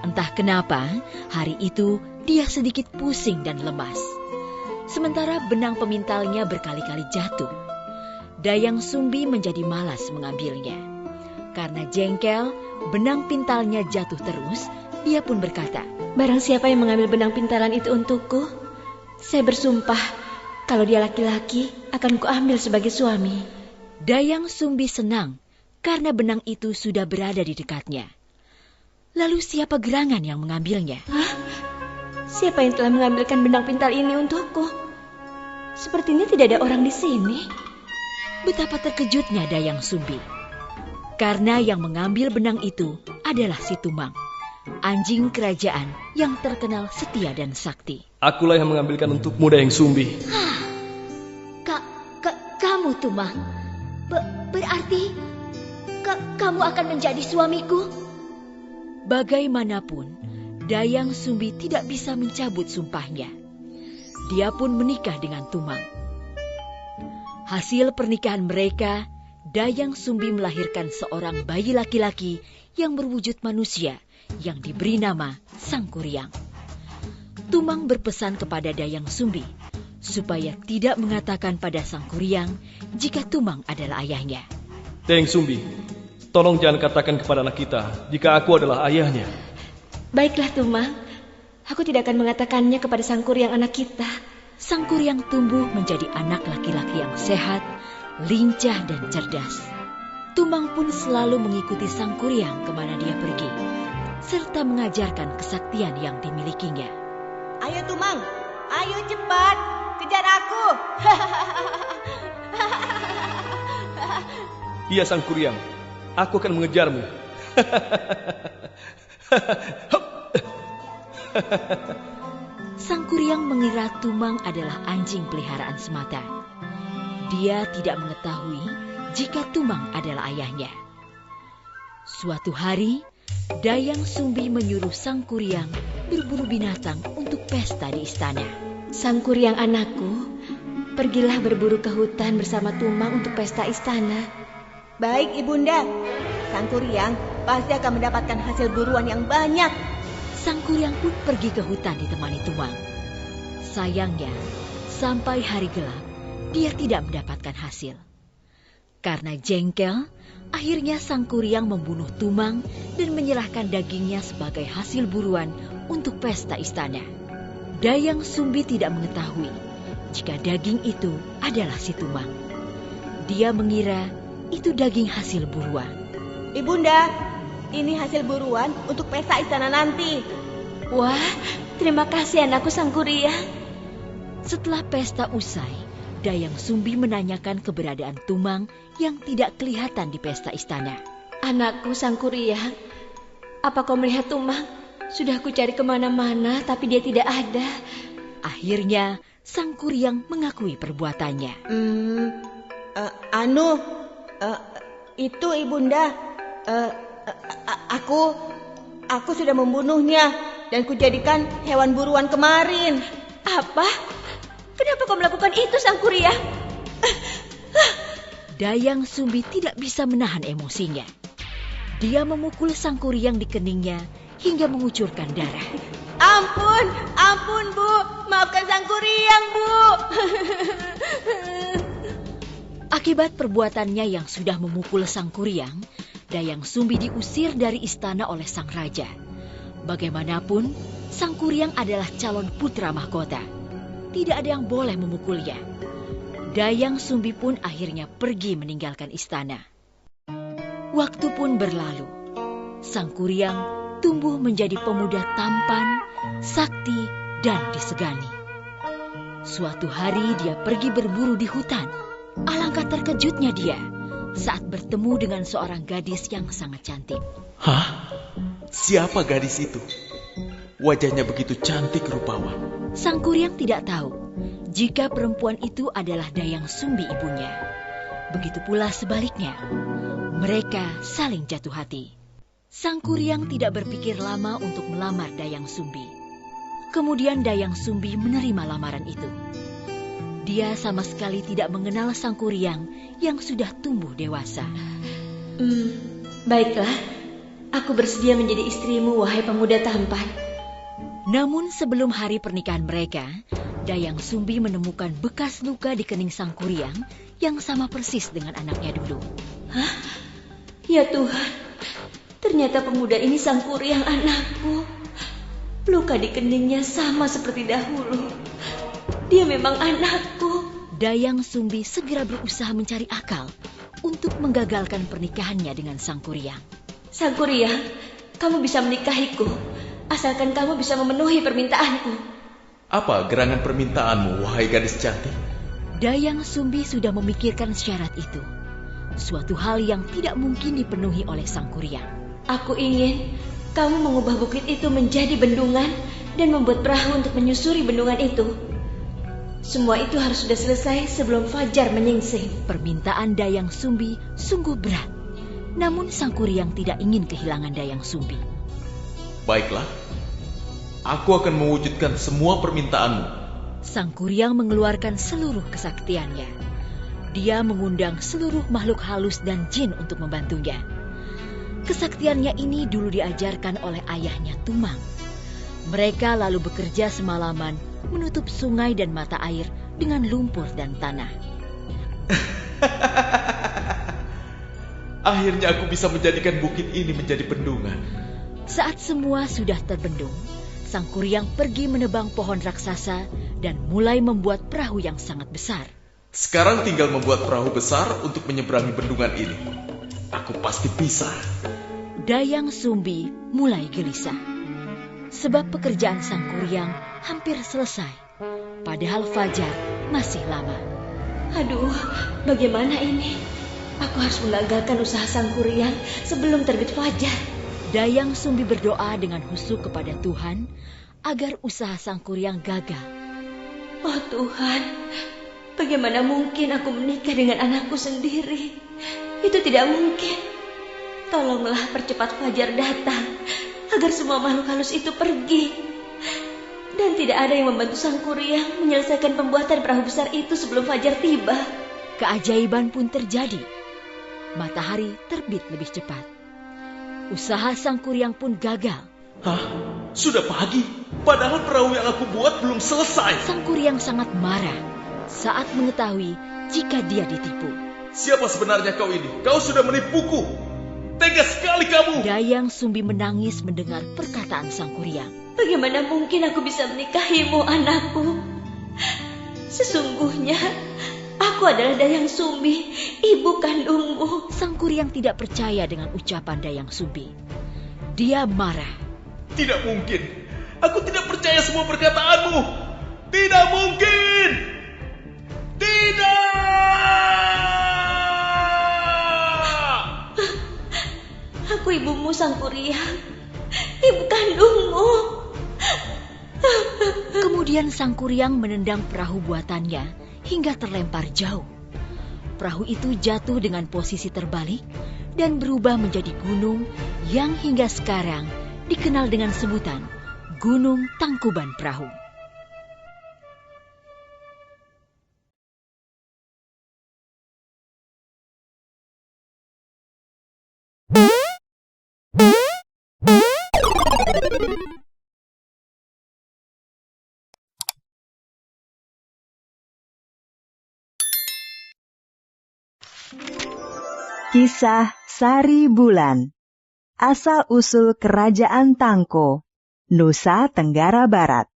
Entah kenapa, hari itu dia sedikit pusing dan lemas. Sementara benang pemintalnya berkali-kali jatuh. Dayang Sumbi menjadi malas mengambilnya. Karena jengkel, benang pintalnya jatuh terus, dia pun berkata, "Barang siapa yang mengambil benang pintalan itu untukku, saya bersumpah kalau dia laki-laki akan kuambil sebagai suami." Dayang Sumbi senang karena benang itu sudah berada di dekatnya. Lalu siapa gerangan yang mengambilnya? Hah? Siapa yang telah mengambilkan benang pintal ini untukku? Sepertinya tidak ada orang di sini. Betapa terkejutnya Dayang Sumbi. Karena yang mengambil benang itu adalah si Tumang, anjing kerajaan yang terkenal setia dan sakti. Akulah yang mengambilkan untukmu, Dayang Sumbi. Kamu, Tumang? Berarti kamu akan menjadi suamiku? Bagaimanapun, Dayang Sumbi tidak bisa mencabut sumpahnya. Dia pun menikah dengan Tumang. Hasil pernikahan mereka, Dayang Sumbi melahirkan seorang bayi laki-laki yang berwujud manusia yang diberi nama Sangkuriang. Tumang berpesan kepada Dayang Sumbi supaya tidak mengatakan pada Sangkuriang jika Tumang adalah ayahnya. Dayang Sumbi, tolong jangan katakan kepada anak kita jika aku adalah ayahnya. Baiklah Tumang, aku tidak akan mengatakannya kepada Sangkuriang anak kita. Sangkuriang tumbuh menjadi anak laki-laki yang sehat, lincah dan cerdas. Tumang pun selalu mengikuti Sangkuriang kemana dia pergi, serta mengajarkan kesaktian yang dimilikinya. Ayo Tumang, ayo cepat, kejar aku. Iya Sangkuriang, aku akan mengejarmu. Sangkuriang mengira Tumang adalah anjing peliharaan semata. Dia tidak mengetahui jika Tumang adalah ayahnya. Suatu hari, Dayang Sumbi menyuruh Sangkuriang berburu binatang untuk pesta di istana. Sangkuriang anakku, pergilah berburu ke hutan bersama Tumang untuk pesta istana. Baik Ibunda, Sangkuriang pasti akan mendapatkan hasil buruan yang banyak. Sangkuriang pun pergi ke hutan ditemani Tumang. Sayangnya, sampai hari gelap, dia tidak mendapatkan hasil. Karena jengkel, akhirnya Sangkuriang membunuh Tumang dan menyerahkan dagingnya sebagai hasil buruan untuk pesta istana. Dayang Sumbi tidak mengetahui jika daging itu adalah si Tumang. Dia mengira itu daging hasil buruan. Ibunda, Ini hasil buruan untuk pesta istana nanti. Wah, terima kasih anakku Sangkuriang. Setelah pesta usai, Dayang Sumbi menanyakan keberadaan Tumang yang tidak kelihatan di pesta istana. Anakku Sangkuriang, apa kau melihat Tumang? Sudah aku cari kemana-mana tapi dia tidak ada. Akhirnya Sangkuriang mengakui perbuatannya. Itu ibunda. Aku sudah membunuhnya dan kujadikan hewan buruan kemarin. Apa? Kenapa kau melakukan itu, Sangkuriang? Dayang Sumbi tidak bisa menahan emosinya. Dia memukul Sangkuriang di keningnya hingga mengucurkan darah. Ampun Bu, maafkan Sangkuriang Bu. Akibat perbuatannya yang sudah memukul Sangkuriang, Dayang Sumbi diusir dari istana oleh sang raja. Bagaimanapun, Sangkuriang adalah calon putra mahkota. Tidak ada yang boleh memukulnya. Dayang Sumbi pun akhirnya pergi meninggalkan istana. Waktu pun berlalu. Sangkuriang tumbuh menjadi pemuda tampan, sakti, dan disegani. Suatu hari dia pergi berburu di hutan. Alangkah terkejutnya dia saat bertemu dengan seorang gadis yang sangat cantik. Hah? Siapa gadis itu? Wajahnya begitu cantik rupawan. Sangkuriang tidak tahu jika perempuan itu adalah Dayang Sumbi ibunya. Begitu pula sebaliknya. Mereka saling jatuh hati. Sangkuriang tidak berpikir lama untuk melamar Dayang Sumbi. Kemudian Dayang Sumbi menerima lamaran itu. Dia sama sekali tidak mengenal Sangkuriang yang sudah tumbuh dewasa. Baiklah, aku bersedia menjadi istrimu, wahai pemuda tampan. Namun sebelum hari pernikahan mereka, Dayang Sumbi menemukan bekas luka di kening Sangkuriang yang sama persis dengan anaknya dulu. Hah? Ya Tuhan, ternyata pemuda ini Sangkuriang anakku. Luka di keningnya sama seperti dahulu. Dia memang anakku. Dayang Sumbi segera berusaha mencari akal untuk menggagalkan pernikahannya dengan Sangkuriang. Sangkuriang, kamu bisa menikahiku, asalkan kamu bisa memenuhi permintaanku. Apa gerangan permintaanmu, wahai gadis cantik? Dayang Sumbi sudah memikirkan syarat itu. Suatu hal yang tidak mungkin dipenuhi oleh Sangkuriang. Aku ingin kamu mengubah bukit itu menjadi bendungan dan membuat perahu untuk menyusuri bendungan itu. Semua itu harus sudah selesai sebelum fajar menyingsing. Permintaan Dayang Sumbi sungguh berat. Namun Sangkuriang tidak ingin kehilangan Dayang Sumbi. Baiklah, aku akan mewujudkan semua permintaanmu. Sangkuriang mengeluarkan seluruh kesaktiannya. Dia mengundang seluruh makhluk halus dan jin untuk membantunya. Kesaktiannya ini dulu diajarkan oleh ayahnya Tumang. Mereka lalu bekerja semalaman menutup sungai dan mata air dengan lumpur dan tanah. Akhirnya aku bisa menjadikan bukit ini menjadi bendungan. Saat semua sudah terbendung, Sangkuriang pergi menebang pohon raksasa dan mulai membuat perahu yang sangat besar. Sekarang tinggal membuat perahu besar untuk menyeberangi bendungan ini. Aku pasti bisa. Dayang Sumbi mulai gelisah. Sebab pekerjaan Sangkuriang hampir selesai. Padahal fajar masih lama. Aduh, bagaimana ini? Aku harus menggagalkan usaha Sangkuriang sebelum terbit fajar. Dayang Sumbi berdoa dengan khusyuk kepada Tuhan agar usaha Sangkuriang gagal. Oh Tuhan, bagaimana mungkin aku menikah dengan anakku sendiri? Itu tidak mungkin. Tolonglah percepat fajar datang agar semua makhluk halus itu pergi. Dan tidak ada yang membantu Sangkuriang menyelesaikan pembuatan perahu besar itu sebelum fajar tiba. Keajaiban pun terjadi. Matahari terbit lebih cepat. Usaha Sangkuriang pun gagal. Hah? Sudah pagi? Padahal perahu yang aku buat belum selesai. Sangkuriang sangat marah saat mengetahui jika dia ditipu. Siapa sebenarnya kau ini? Kau sudah menipuku. Tega sekali kamu. Dayang Sumbi menangis mendengar perkataan Sangkuriang. Bagaimana mungkin aku bisa menikahimu, anakku? Sesungguhnya aku adalah Dayang Sumbi, ibu kandungmu. Sang Kuryang tidak percaya dengan ucapan Dayang Sumbi. Dia marah. Tidak mungkin. Aku tidak percaya semua perkataanmu. Tidak mungkin. Tidak. Aku ibumu, Sang Kuryang. Ibu kandungmu. Kemudian Sang Kuryang menendang perahu buatannya hingga terlempar jauh. Perahu itu jatuh dengan posisi terbalik dan berubah menjadi gunung yang hingga sekarang dikenal dengan sebutan Gunung Tangkuban Perahu. Kisah Sari Bulan. Asal-usul Kerajaan Tangko, Nusa Tenggara Barat.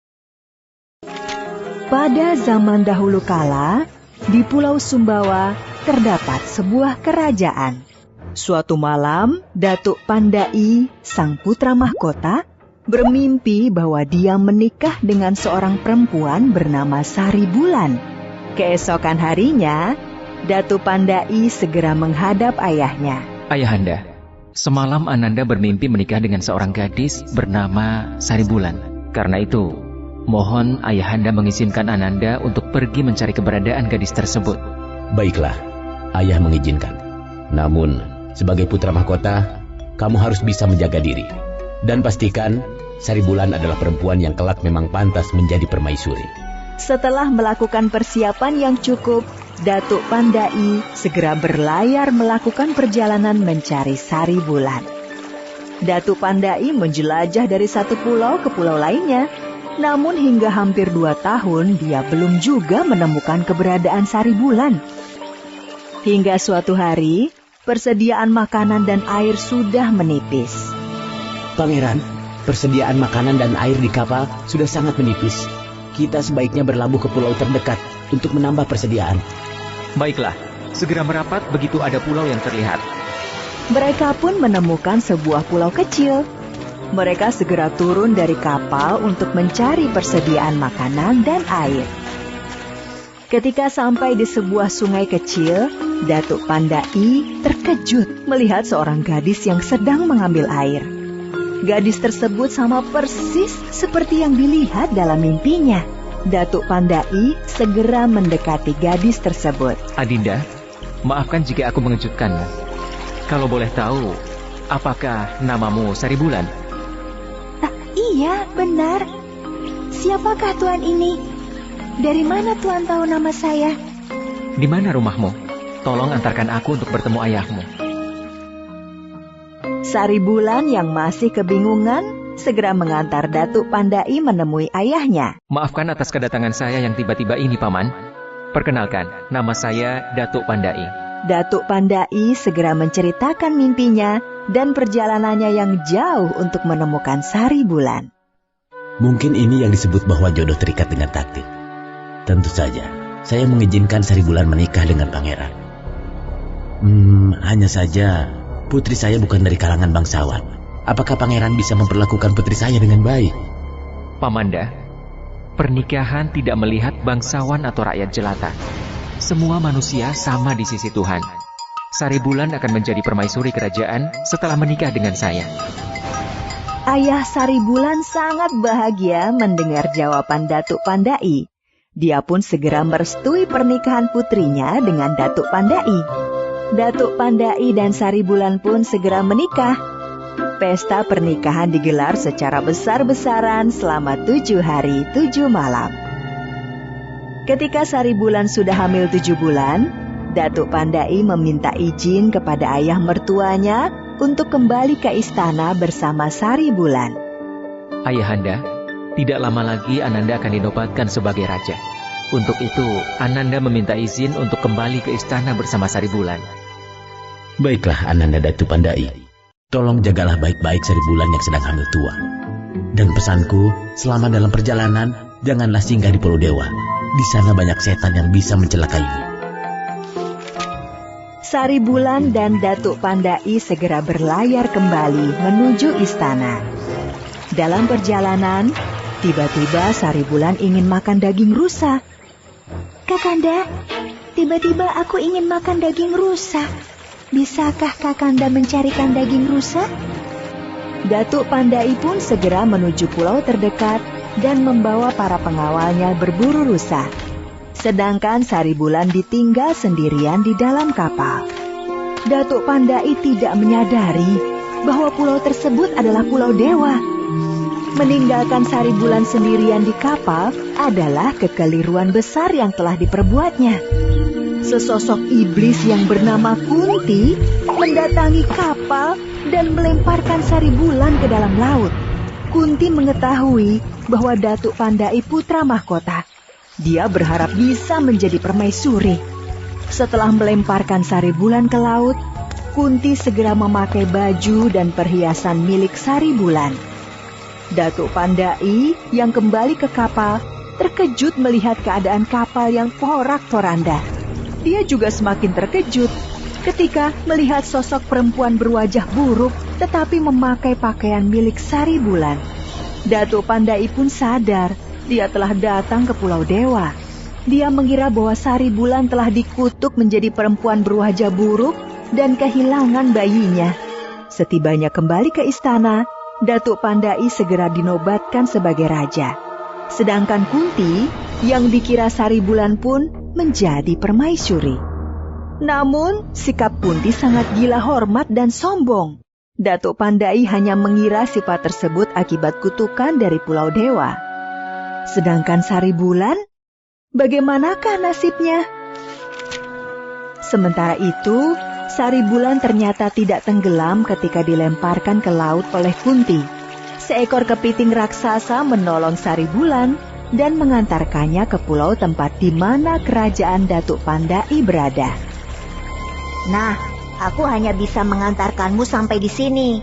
Pada zaman dahulu kala, di Pulau Sumbawa terdapat sebuah kerajaan. Suatu malam, Datuk Pandai, sang putra mahkota, bermimpi bahwa dia menikah dengan seorang perempuan bernama Sari Bulan. Keesokan harinya, Datuk Pandai segera menghadap ayahnya. Ayahanda, semalam Ananda bermimpi menikah dengan seorang gadis bernama Sari Bulan. Karena itu, mohon Ayahanda mengizinkan Ananda untuk pergi mencari keberadaan gadis tersebut. Baiklah, ayah mengizinkan. Namun, sebagai putra mahkota, kamu harus bisa menjaga diri. Dan pastikan, Sari Bulan adalah perempuan yang kelak memang pantas menjadi permaisuri. Setelah melakukan persiapan yang cukup, Datuk Pandai segera berlayar melakukan perjalanan mencari Sari Bulan. Datuk Pandai menjelajah dari satu pulau ke pulau lainnya, namun hingga hampir 2 tahun dia belum juga menemukan keberadaan Sari Bulan. Hingga suatu hari, persediaan makanan dan air sudah menipis. Pangeran, persediaan makanan dan air di kapal sudah sangat menipis. Kita sebaiknya berlabuh ke pulau terdekat untuk menambah persediaan. Baiklah, segera merapat begitu ada pulau yang terlihat. Mereka pun menemukan sebuah pulau kecil. Mereka segera turun dari kapal untuk mencari persediaan makanan dan air. Ketika sampai di sebuah sungai kecil, Datuk Pandai terkejut melihat seorang gadis yang sedang mengambil air. Gadis tersebut sama persis seperti yang dilihat dalam mimpinya. Datuk Pandai segera mendekati gadis tersebut. Adinda, maafkan jika aku mengejutkanmu. Kalau boleh tahu, apakah namamu Sari Bulan? Iya, benar. Siapakah tuan ini? Dari mana tuan tahu nama saya? Di mana rumahmu? Tolong antarkan aku untuk bertemu ayahmu. Sari Bulan yang masih kebingungan segera mengantar Datuk Pandai menemui ayahnya. Maafkan atas kedatangan saya yang tiba-tiba ini, Paman. Perkenalkan, nama saya Datuk Pandai. Datuk Pandai segera menceritakan mimpinya dan perjalanannya yang jauh untuk menemukan Sari Bulan. Mungkin ini yang disebut bahwa jodoh terikat dengan takdir. Tentu saja, saya mengizinkan Sari Bulan menikah dengan pangeran. Hanya saja, putri saya bukan dari kalangan bangsawan. Apakah pangeran bisa memperlakukan putri saya dengan baik? Pamanda, pernikahan tidak melihat bangsawan atau rakyat jelata. Semua manusia sama di sisi Tuhan. Sari Bulan akan menjadi permaisuri kerajaan setelah menikah dengan saya. Ayah Sari Bulan sangat bahagia mendengar jawaban Datuk Pandai. Dia pun segera merestui pernikahan putrinya dengan Datuk Pandai. Datuk Pandai dan Sari Bulan pun segera menikah. Pesta pernikahan digelar secara besar-besaran selama 7 hari 7 malam. Ketika Sari Bulan sudah hamil 7 bulan, Datuk Pandai meminta izin kepada ayah mertuanya untuk kembali ke istana bersama Sari Bulan. Ayahanda, tidak lama lagi Ananda akan dinobatkan sebagai raja. Untuk itu, Ananda meminta izin untuk kembali ke istana bersama Sari Bulan. Baiklah, Ananda Datuk Pandai. Tolong jagalah baik-baik Sari Bulan yang sedang hamil tua. Dan pesanku, selama dalam perjalanan, janganlah singgah di Pulau Dewa. Di sana banyak setan yang bisa mencelakaimu. Saribulan dan Datuk Pandai segera berlayar kembali menuju istana. Dalam perjalanan, tiba-tiba Saribulan ingin makan daging rusa. Kakanda, tiba-tiba aku ingin makan daging rusa. Bisakah Kakanda mencarikan daging rusa? Datuk Pandai pun segera menuju pulau terdekat dan membawa para pengawalnya berburu rusa. Sedangkan Saribulan ditinggal sendirian di dalam kapal. Datuk Pandai tidak menyadari bahwa pulau tersebut adalah pulau dewa. Meninggalkan Saribulan sendirian di kapal adalah kekeliruan besar yang telah diperbuatnya. Sesosok iblis yang bernama Kunti mendatangi kapal dan melemparkan Saribulan ke dalam laut. Kunti mengetahui bahwa Datuk Pandai putra mahkota. Dia berharap bisa menjadi permaisuri. Setelah melemparkan Saribulan ke laut, Kunti segera memakai baju dan perhiasan milik Saribulan. Datuk Pandai yang kembali ke kapal terkejut melihat keadaan kapal yang porak-poranda. Dia juga semakin terkejut ketika melihat sosok perempuan berwajah buruk tetapi memakai pakaian milik Saribulan. Datuk Pandai pun sadar dia telah datang ke Pulau Dewa. Dia mengira bahwa Saribulan telah dikutuk menjadi perempuan berwajah buruk dan kehilangan bayinya. Setibanya kembali ke istana, Datuk Pandai segera dinobatkan sebagai raja. Sedangkan Kunti yang dikira Saribulan pun menjadi permaisuri. Namun, sikap Kunti sangat gila hormat dan sombong. Datuk Pandai hanya mengira sifat tersebut akibat kutukan dari Pulau Dewa. Sedangkan Saribulan, bagaimanakah nasibnya? Sementara itu, Saribulan ternyata tidak tenggelam ketika dilemparkan ke laut oleh Kunti. Seekor kepiting raksasa menolong Saribulan dan mengantarkannya ke pulau tempat di mana kerajaan Datuk Pandai berada. Nah, aku hanya bisa mengantarkanmu sampai di sini.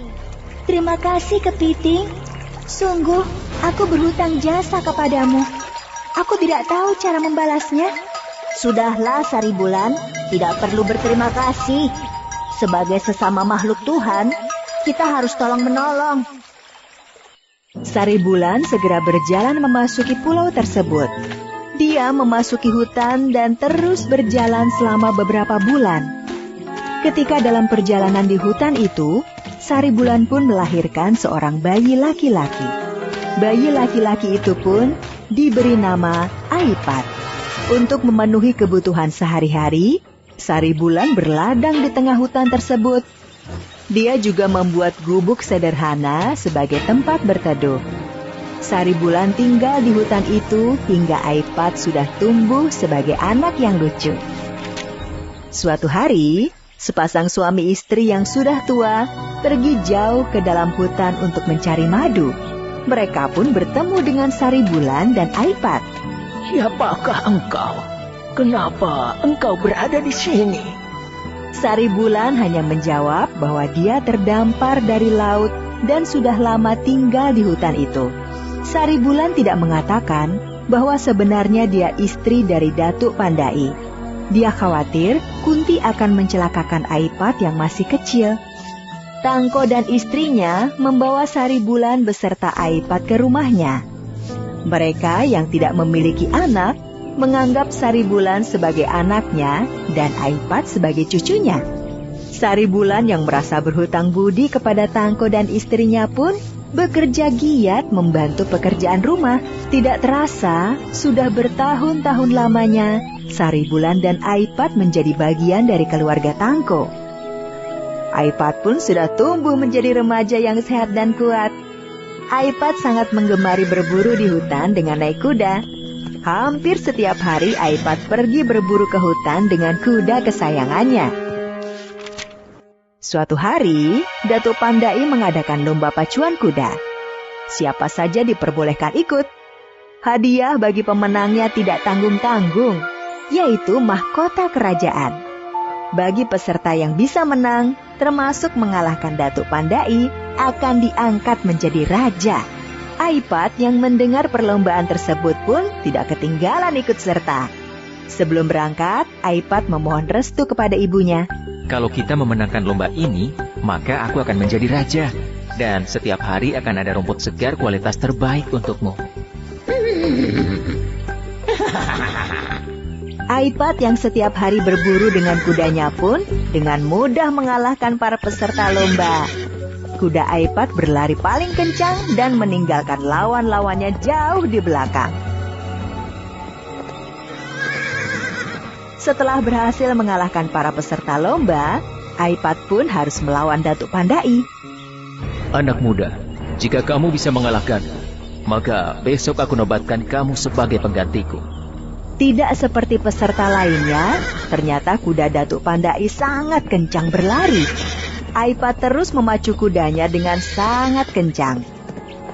Terima kasih, kepiting. Sungguh, aku berhutang jasa kepadamu. Aku tidak tahu cara membalasnya. Sudahlah, Saribulan, tidak perlu berterima kasih. Sebagai sesama makhluk Tuhan, kita harus tolong-menolong. Saribulan segera berjalan memasuki pulau tersebut. Dia memasuki hutan dan terus berjalan selama beberapa bulan. Ketika dalam perjalanan di hutan itu, Saribulan pun melahirkan seorang bayi laki-laki. Bayi laki-laki itu pun diberi nama Aipat. Untuk memenuhi kebutuhan sehari-hari, Saribulan berladang di tengah hutan tersebut. Dia juga membuat gubuk sederhana sebagai tempat berteduh. Saribulan tinggal di hutan itu hingga Aipat sudah tumbuh sebagai anak yang lucu. Suatu hari, sepasang suami istri yang sudah tua pergi jauh ke dalam hutan untuk mencari madu. Mereka pun bertemu dengan Saribulan dan Aipat. Siapakah engkau? Kenapa engkau berada di sini? Saribulan hanya menjawab bahwa dia terdampar dari laut dan sudah lama tinggal di hutan itu. Saribulan tidak mengatakan bahwa sebenarnya dia istri dari Datuk Pandai. Dia khawatir Kunti akan mencelakakan Aipat yang masih kecil. Tangko dan istrinya membawa Saribulan beserta Aipat ke rumahnya. Mereka yang tidak memiliki anak menganggap Saribulan sebagai anaknya dan Aipat sebagai cucunya. Saribulan yang merasa berhutang budi kepada Tangko dan istrinya pun bekerja giat membantu pekerjaan rumah. Tidak terasa, sudah bertahun-tahun lamanya, Saribulan dan Aipat menjadi bagian dari keluarga Tangko. Aipat pun sudah tumbuh menjadi remaja yang sehat dan kuat. Aipat sangat menggemari berburu di hutan dengan naik kuda. Hampir setiap hari Aipat pergi berburu ke hutan dengan kuda kesayangannya. Suatu hari, Datuk Pandai mengadakan lomba pacuan kuda. Siapa saja diperbolehkan ikut. Hadiah bagi pemenangnya tidak tanggung-tanggung, yaitu mahkota kerajaan. Bagi peserta yang bisa menang, termasuk mengalahkan Datuk Pandai, akan diangkat menjadi raja. Aipat yang mendengar perlombaan tersebut pun tidak ketinggalan ikut serta. Sebelum berangkat, Aipat memohon restu kepada ibunya. Kalau kita memenangkan lomba ini, maka aku akan menjadi raja. Dan setiap hari akan ada rumput segar kualitas terbaik untukmu. Aipat yang setiap hari berburu dengan kudanya pun dengan mudah mengalahkan para peserta lomba. Kuda Aipat berlari paling kencang dan meninggalkan lawan-lawannya jauh di belakang. Setelah berhasil mengalahkan para peserta lomba, Aipat pun harus melawan Datuk Pandai. Anak muda, jika kamu bisa mengalahkanku, maka besok aku nobatkan kamu sebagai penggantiku. Tidak seperti peserta lainnya, ternyata kuda Datuk Pandai sangat kencang berlari. Aipat terus memacu kudanya dengan sangat kencang.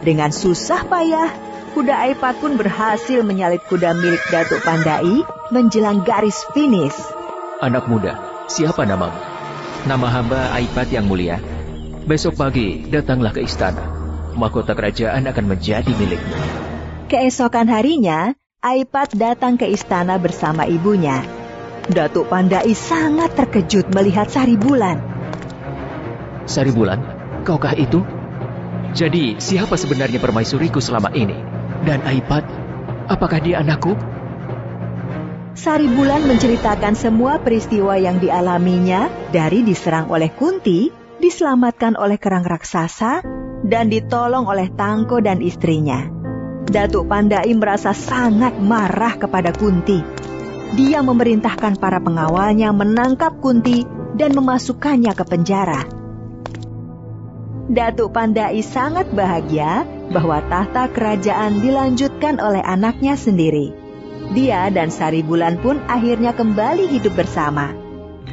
Dengan susah payah, kuda Aipat pun berhasil menyalip kuda milik Datuk Pandai menjelang garis finish. Anak muda, siapa namamu? Nama hamba Aipat yang mulia. Besok pagi datanglah ke istana. Mahkota kerajaan akan menjadi milikmu. Keesokan harinya, Aipat datang ke istana bersama ibunya. Datuk Pandai sangat terkejut melihat Saribulan. Saribulan, kaukah itu? Jadi, siapa sebenarnya permaisuriku selama ini? Dan Aipat, apakah dia anakku? Saribulan menceritakan semua peristiwa yang dialaminya dari diserang oleh Kunti, diselamatkan oleh kerang raksasa, dan ditolong oleh Tangko dan istrinya. Datuk Pandai merasa sangat marah kepada Kunti. Dia memerintahkan para pengawalnya menangkap Kunti dan memasukkannya ke penjara. Datuk Pandai sangat bahagia bahwa tahta kerajaan dilanjutkan oleh anaknya sendiri. Dia dan Saribulan pun akhirnya kembali hidup bersama.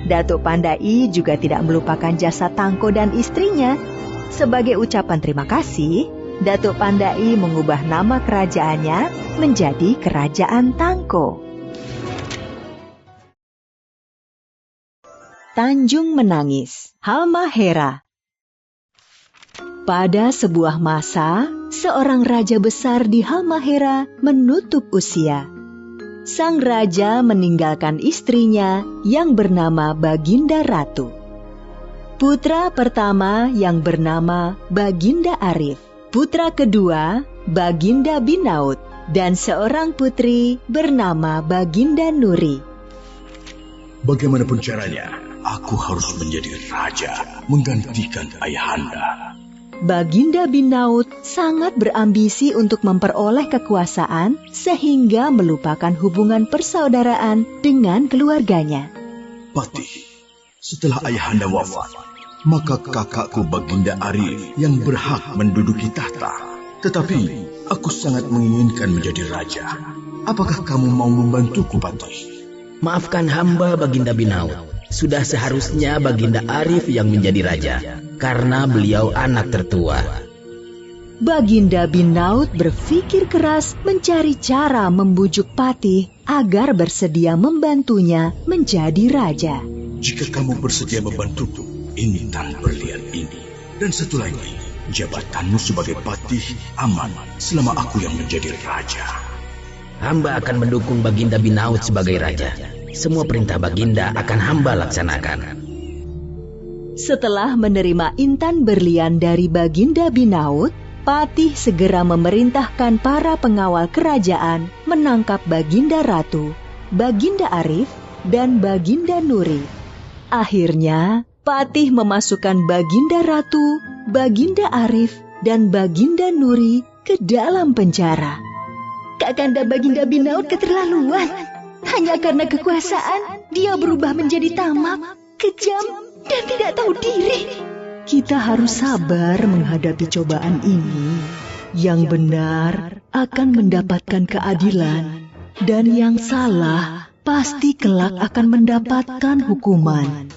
Datuk Pandai juga tidak melupakan jasa Tangko dan istrinya. Sebagai ucapan terima kasih, Datuk Pandai mengubah nama kerajaannya menjadi Kerajaan Tangko. Tanjung Menangis, Halmahera. Pada sebuah masa, seorang raja besar di Halmahera menutup usia. Sang raja meninggalkan istrinya yang bernama Baginda Ratu. Putra pertama yang bernama Baginda Arif, putra kedua Baginda Binaut, dan seorang putri bernama Baginda Nuri. Bagaimanapun caranya, aku harus menjadi raja menggantikan ayahanda. Baginda Binaut sangat berambisi untuk memperoleh kekuasaan sehingga melupakan hubungan persaudaraan dengan keluarganya. Patih, setelah ayahanda wafat, maka kakakku Baginda Arif yang berhak menduduki tahta. Tetapi aku sangat menginginkan menjadi raja. Apakah kamu mau membantuku, Patih? Maafkan hamba Baginda Binaut. Sudah seharusnya Baginda Arif yang menjadi raja, karena beliau anak tertua. Baginda Binaut berpikir keras mencari cara membujuk Patih agar bersedia membantunya menjadi raja. Jika kamu bersedia membantuku, intan berlian ini. Dan satu lagi, jabatanmu sebagai Patih aman selama aku yang menjadi raja. Hamba akan mendukung Baginda Binaut sebagai raja. Semua perintah Baginda akan hamba laksanakan. Setelah menerima intan berlian dari Baginda Binaut, Patih segera memerintahkan para pengawal kerajaan menangkap Baginda Ratu, Baginda Arif, dan Baginda Nuri. Akhirnya, Patih memasukkan Baginda Ratu, Baginda Arif, dan Baginda Nuri ke dalam penjara. Kakanda Baginda Binaut keterlaluan. Hanya karena kekuasaan, dia berubah menjadi tamak, kejam, dan tidak tahu diri. Kita harus sabar menghadapi cobaan ini. Yang benar akan mendapatkan keadilan, dan yang salah pasti kelak akan mendapatkan hukuman.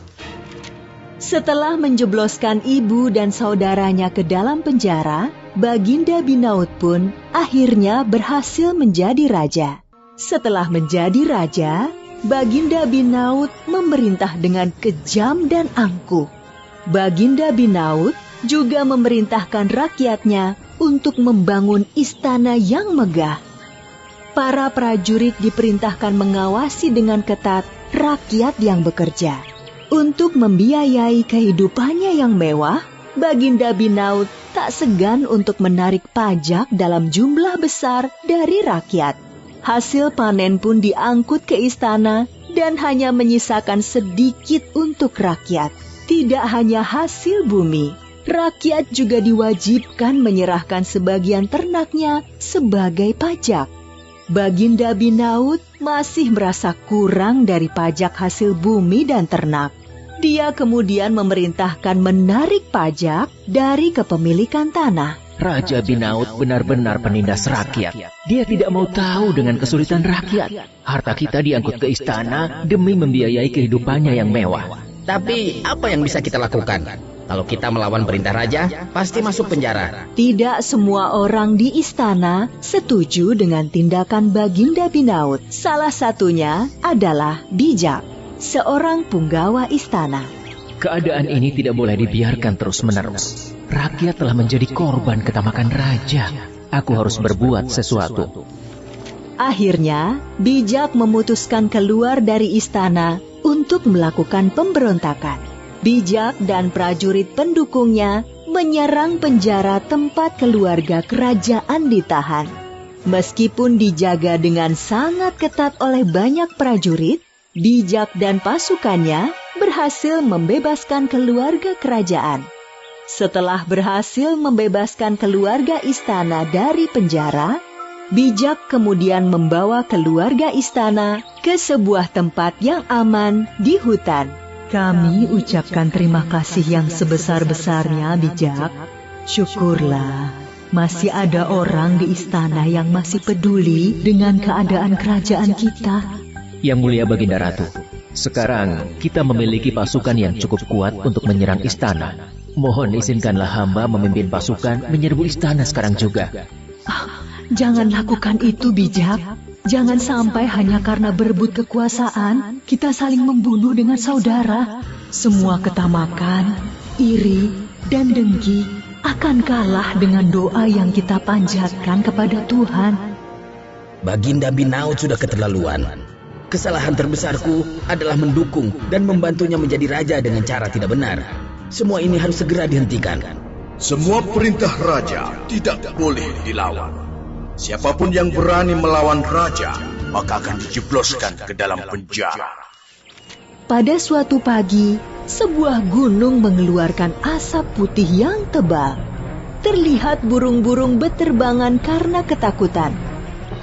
Setelah menjebloskan ibu dan saudaranya ke dalam penjara, Baginda Binaut pun akhirnya berhasil menjadi raja. Setelah menjadi raja, Baginda Binaut memerintah dengan kejam dan angkuh. Baginda Binaut juga memerintahkan rakyatnya untuk membangun istana yang megah. Para prajurit diperintahkan mengawasi dengan ketat rakyat yang bekerja. Untuk membiayai kehidupannya yang mewah, Baginda Binaut tak segan untuk menarik pajak dalam jumlah besar dari rakyat. Hasil panen pun diangkut ke istana dan hanya menyisakan sedikit untuk rakyat. Tidak hanya hasil bumi, rakyat juga diwajibkan menyerahkan sebagian ternaknya sebagai pajak. Baginda Binaut masih merasa kurang dari pajak hasil bumi dan ternak. Dia kemudian memerintahkan menarik pajak dari kepemilikan tanah. Raja Binaut benar-benar penindas rakyat. Dia tidak mau tahu dengan kesulitan rakyat. Harta kita diangkut ke istana demi membiayai kehidupannya yang mewah. Tapi apa yang bisa kita lakukan? Kalau kita melawan perintah raja, pasti masuk penjara. Tidak semua orang di istana setuju dengan tindakan Baginda Binaut. Salah satunya adalah Bijak, seorang punggawa istana. Keadaan ini tidak boleh dibiarkan terus-menerus. Rakyat telah menjadi korban ketamakan raja. Aku harus berbuat sesuatu. Akhirnya, Bijak memutuskan keluar dari istana untuk melakukan pemberontakan. Bijak dan prajurit pendukungnya menyerang penjara tempat keluarga kerajaan ditahan. Meskipun dijaga dengan sangat ketat oleh banyak prajurit, Bijak dan pasukannya berhasil membebaskan keluarga kerajaan. Setelah berhasil membebaskan keluarga istana dari penjara, Bijak kemudian membawa keluarga istana ke sebuah tempat yang aman di hutan. Kami ucapkan terima kasih yang sebesar-besarnya, Bijak. Syukurlah, masih ada orang di istana yang masih peduli dengan keadaan kerajaan kita. Yang mulia Baginda Ratu, sekarang kita memiliki pasukan yang cukup kuat untuk menyerang istana. Mohon izinkanlah hamba memimpin pasukan menyerbu istana sekarang juga. Jangan lakukan itu, Bijak. Jangan sampai hanya karena berebut kekuasaan, kita saling membunuh dengan saudara. Semua ketamakan, iri, dan dengki akan kalah dengan doa yang kita panjatkan kepada Tuhan. Baginda Binaut sudah keterlaluan. Kesalahan terbesarku adalah mendukung dan membantunya menjadi raja dengan cara tidak benar. Semua ini harus segera dihentikan. Semua perintah raja tidak boleh dilawan. Siapapun yang berani melawan raja, maka akan dijebloskan ke dalam penjara. Pada suatu pagi, sebuah gunung mengeluarkan asap putih yang tebal. Terlihat burung-burung beterbangan karena ketakutan.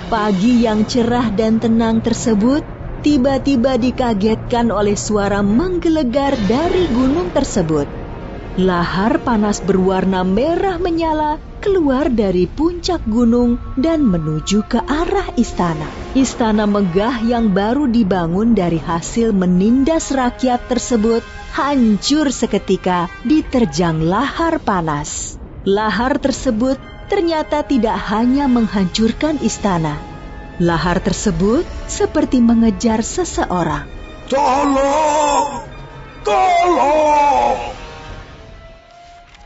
Pagi yang cerah dan tenang tersebut tiba-tiba dikagetkan oleh suara menggelegar dari gunung tersebut. Lahar panas berwarna merah menyala keluar dari puncak gunung dan menuju ke arah istana. Istana megah yang baru dibangun dari hasil menindas rakyat tersebut hancur seketika diterjang lahar panas. Lahar tersebut ternyata tidak hanya menghancurkan istana. Lahar tersebut seperti mengejar seseorang. Tolong! Tolong!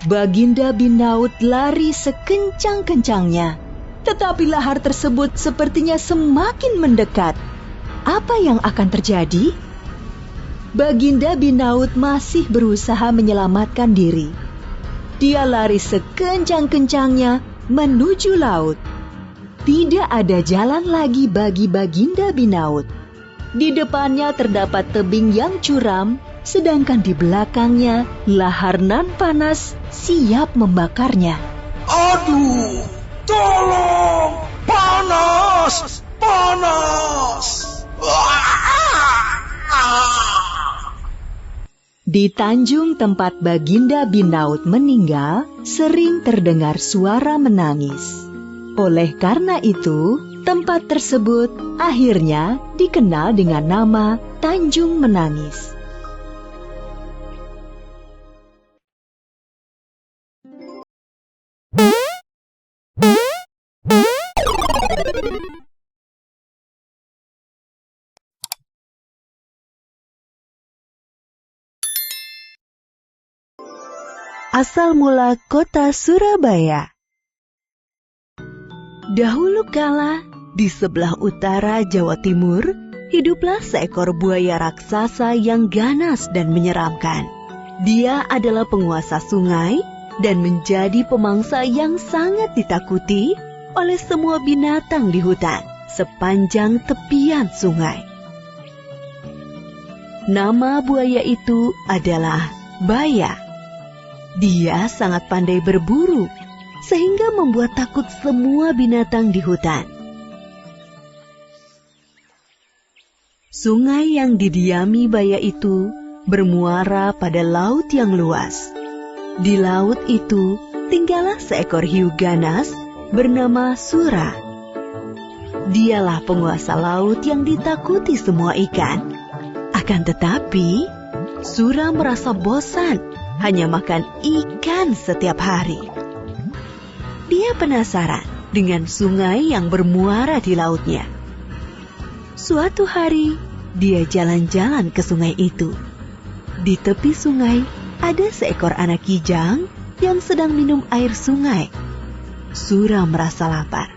Baginda Binaut lari sekencang-kencangnya, tetapi lahar tersebut sepertinya semakin mendekat. Apa yang akan terjadi? Baginda Binaut masih berusaha menyelamatkan diri. Dia lari sekencang-kencangnya menuju laut. Tidak ada jalan lagi bagi Baginda Binaut. Di depannya terdapat tebing yang curam, sedangkan di belakangnya lahar nan panas siap membakarnya. Aduh, tolong! Panas! Panas! Di Tanjung tempat Baginda Binaut meninggal, sering terdengar suara menangis. Oleh karena itu, tempat tersebut akhirnya dikenal dengan nama Tanjung Menangis. Asal mula kota Surabaya. Dahulu kala, di sebelah utara Jawa Timur, hiduplah seekor buaya raksasa yang ganas dan menyeramkan. Dia adalah penguasa sungai dan menjadi pemangsa yang sangat ditakuti oleh semua binatang di hutan sepanjang tepian sungai. Nama buaya itu adalah Baya. Dia sangat pandai berburu, sehingga membuat takut semua binatang di hutan. Sungai yang didiami Baya itu bermuara pada laut yang luas. Di laut itu tinggallah seekor hiu ganas bernama Sura. Dialah penguasa laut yang ditakuti semua ikan. Akan tetapi, Sura merasa bosan hanya makan ikan setiap hari. Dia penasaran dengan sungai yang bermuara di lautnya. Suatu hari, dia jalan-jalan ke sungai itu. Di tepi sungai, ada seekor anak kijang yang sedang minum air sungai. Sura merasa lapar.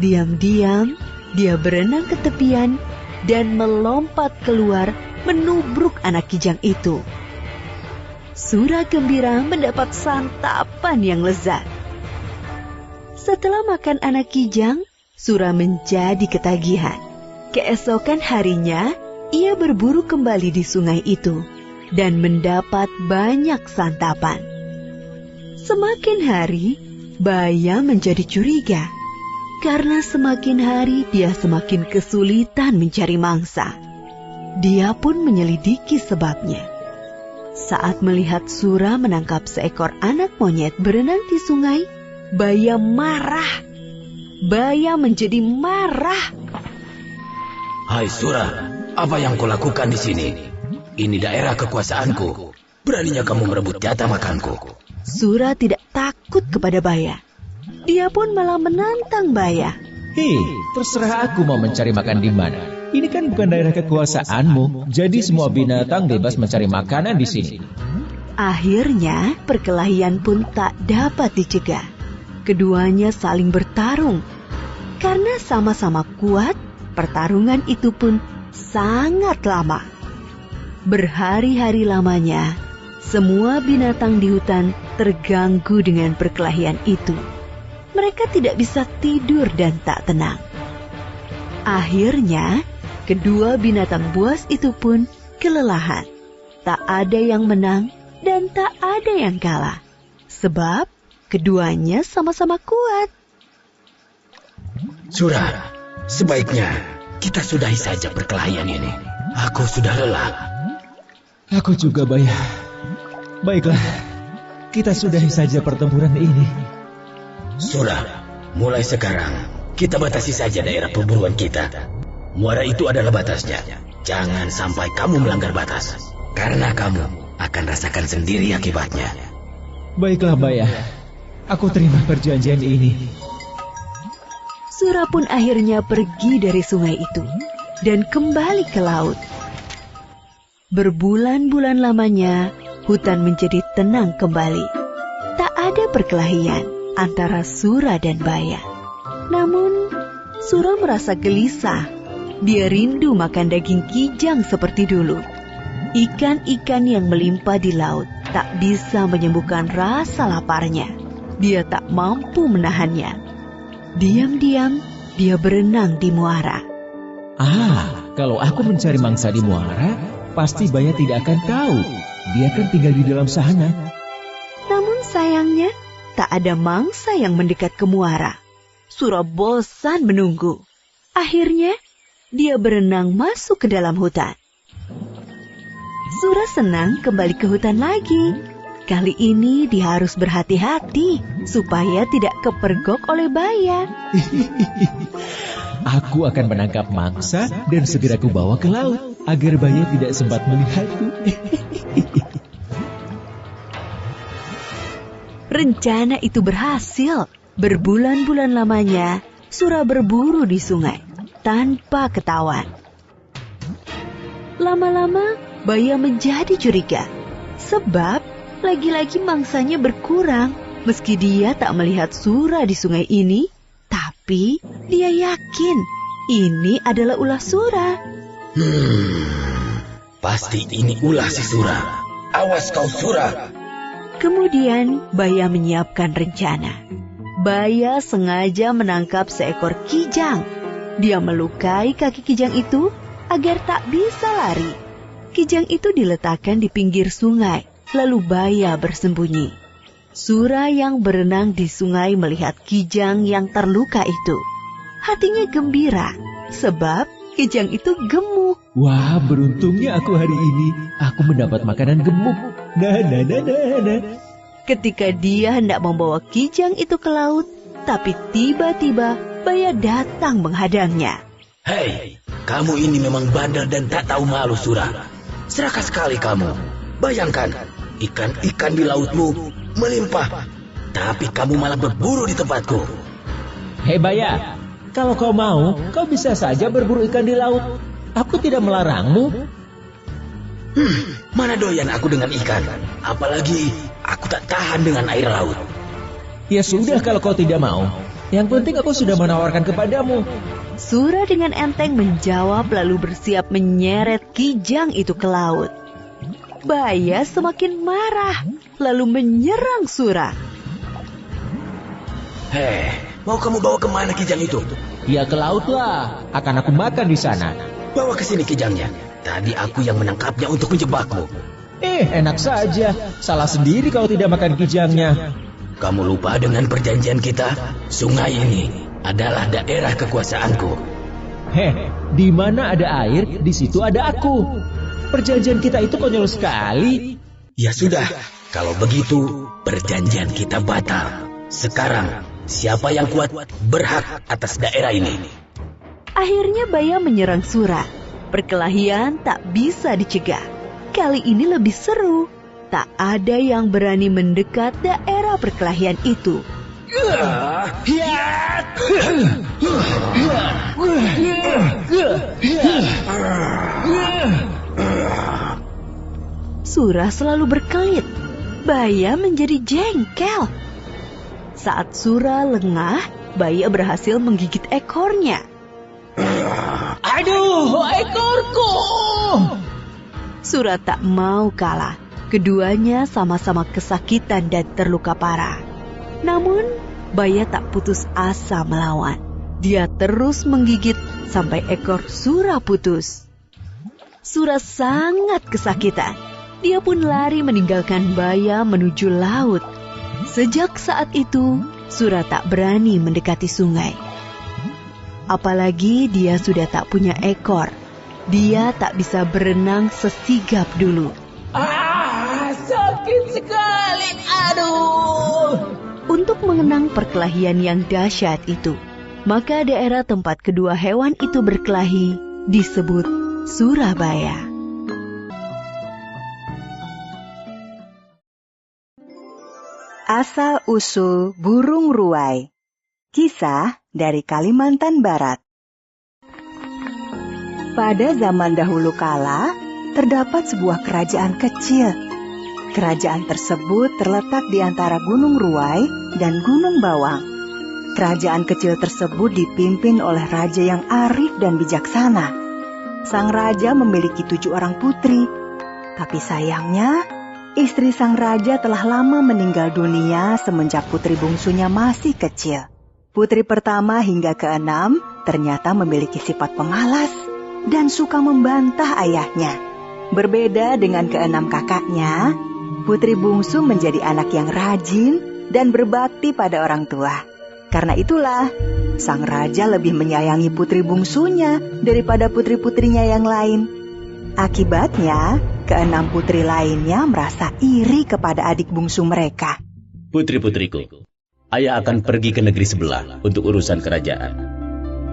Diam-diam, dia berenang ke tepian dan melompat keluar menubruk anak kijang itu. Sura gembira mendapat santapan yang lezat. Setelah makan anak kijang, Sura menjadi ketagihan. Keesokan harinya, ia berburu kembali di sungai itu dan mendapat banyak santapan. Semakin hari, Baya menjadi curiga. Karena semakin hari dia semakin kesulitan mencari mangsa. Dia pun menyelidiki sebabnya. Saat melihat Sura menangkap seekor anak monyet berenang di sungai, Baya marah. Baya menjadi marah. Hai Sura, apa yang kau lakukan di sini? Ini daerah kekuasaanku. Beraninya kamu merebut jatah makanku. Sura tidak takut kepada Baya. Dia pun malah menantang Baya. Hei, terserah aku mau mencari makan di mana. Ini kan bukan daerah kekuasaanmu, jadi semua binatang bebas mencari makanan di sini. Akhirnya, perkelahian pun tak dapat dicegah. Keduanya saling bertarung. Karena sama-sama kuat, pertarungan itu pun sangat lama. Berhari-hari lamanya, semua binatang di hutan terganggu dengan perkelahian itu. Mereka tidak bisa tidur dan tak tenang. Akhirnya, kedua binatang buas itu pun kelelahan. Tak ada yang menang dan tak ada yang kalah. Sebab keduanya sama-sama kuat. Sura, sebaiknya kita sudahi saja perkelahian ini. Aku sudah lelah. Aku juga, Baya. Baiklah, kita sudahi saja pertempuran ini. Sura, mulai sekarang kita batasi saja daerah perburuan kita. Muara itu adalah batasnya. Jangan sampai kamu melanggar batas. Karena kamu akan rasakan sendiri akibatnya. Baiklah, Baya. Aku terima perjanjian ini. Sura pun akhirnya pergi dari sungai itu dan kembali ke laut. Berbulan-bulan lamanya, hutan menjadi tenang kembali. Tak ada perkelahian antara Sura dan Baya. Namun, Sura merasa gelisah. Dia rindu makan daging kijang seperti dulu. Ikan-ikan yang melimpah di laut tak bisa menyembuhkan rasa laparnya. Dia tak mampu menahannya. Diam-diam, dia berenang di muara. Kalau aku mencari mangsa di muara, pasti Baya tidak akan tahu. Dia kan tinggal di dalam sana. Namun sayangnya, tak ada mangsa yang mendekat ke muara. Sura bosan menunggu. Akhirnya, dia berenang masuk ke dalam hutan. Sura senang kembali ke hutan lagi. Kali ini dia harus berhati-hati supaya tidak kepergok oleh Baya. Aku akan menangkap mangsa dan segera ku bawa ke laut agar Baya tidak sempat melihatku. Rencana itu berhasil. Berbulan-bulan lamanya, Sura berburu di sungai tanpa ketahuan. Lama-lama, Baya menjadi curiga. Sebab lagi-lagi mangsanya berkurang. Meski dia tak melihat Sura di sungai ini, tapi dia yakin ini adalah ulah Sura. Pasti ini ulah si Sura. Awas kau Sura. Kemudian Baya menyiapkan rencana. Baya sengaja menangkap seekor kijang. Dia melukai kaki kijang itu agar tak bisa lari. Kijang itu diletakkan di pinggir sungai, lalu Baya bersembunyi. Sura yang berenang di sungai melihat kijang yang terluka itu. Hatinya gembira, sebab kijang itu gemuk. Wah, beruntungnya aku hari ini. Aku mendapat makanan gemuk. Nah. Ketika dia hendak membawa kijang itu ke laut, tapi tiba-tiba Baya datang menghadangnya. Hei, kamu ini memang bandel dan tak tahu malu Sura. Serakah sekali kamu. Bayangkan, ikan-ikan di lautmu melimpah, tapi kamu malah berburu di tempatku. Hei Baya, kalau kau mau, kau bisa saja berburu ikan di laut. Aku tidak melarangmu. Mana doyan aku dengan ikan. Apalagi aku tak tahan dengan air laut. Ya sudah kalau kau tidak mau. Yang penting aku sudah menawarkan kepadamu. Sura dengan enteng menjawab lalu bersiap menyeret kijang itu ke laut. Baya semakin marah lalu menyerang Sura. Hei, mau kamu bawa kemana kijang itu? Ya ke laut lah, akan aku makan di sana. Bawa ke sini kijangnya. Tadi aku yang menangkapnya untuk menjebakmu. Enak saja. Salah sendiri kalau tidak makan kijangnya. Kamu lupa dengan perjanjian kita? Sungai ini adalah daerah kekuasaanku. Di mana ada air, di situ ada aku. Perjanjian kita itu konyol sekali. Ya sudah, kalau begitu perjanjian kita batal. Sekarang, siapa yang kuat berhak atas daerah ini. Akhirnya Baya menyerang Sura. Perkelahian tak bisa dicegah. Kali ini lebih seru. Tak ada yang berani mendekat daerah perkelahian itu. Sura selalu berkelit. Baya menjadi jengkel. Saat Sura lengah, Baya berhasil menggigit ekornya. Aduh, ekorku! Sura tak mau kalah. Keduanya sama-sama kesakitan dan terluka parah. Namun, Baya tak putus asa melawan. Dia terus menggigit sampai ekor Sura putus. Sura sangat kesakitan. Dia pun lari meninggalkan Baya menuju laut. Sejak saat itu, Sura tak berani mendekati sungai. Apalagi dia sudah tak punya ekor. Dia tak bisa berenang sesigap dulu. Sakit sekali, aduh. Untuk mengenang perkelahian yang dahsyat itu, maka daerah tempat kedua hewan itu berkelahi disebut Surabaya. Asal-usul burung ruai. Kisah dari Kalimantan Barat. Pada zaman dahulu kala, terdapat sebuah kerajaan kecil. Kerajaan tersebut terletak di antara Gunung Ruai dan Gunung Bawang. Kerajaan kecil tersebut dipimpin oleh raja yang arif dan bijaksana. Sang raja memiliki 7 orang putri. Tapi sayangnya, istri sang raja telah lama meninggal dunia semenjak putri bungsunya masih kecil. Putri pertama hingga ke-6 ternyata memiliki sifat pemalas dan suka membantah ayahnya. Berbeda dengan ke-6 kakaknya, putri bungsu menjadi anak yang rajin dan berbakti pada orang tua. Karena itulah, sang raja lebih menyayangi putri bungsunya daripada putri-putrinya yang lain. Akibatnya, ke-6 putri lainnya merasa iri kepada adik bungsu mereka. Putri-putriku, ayah akan pergi ke negeri sebelah untuk urusan kerajaan.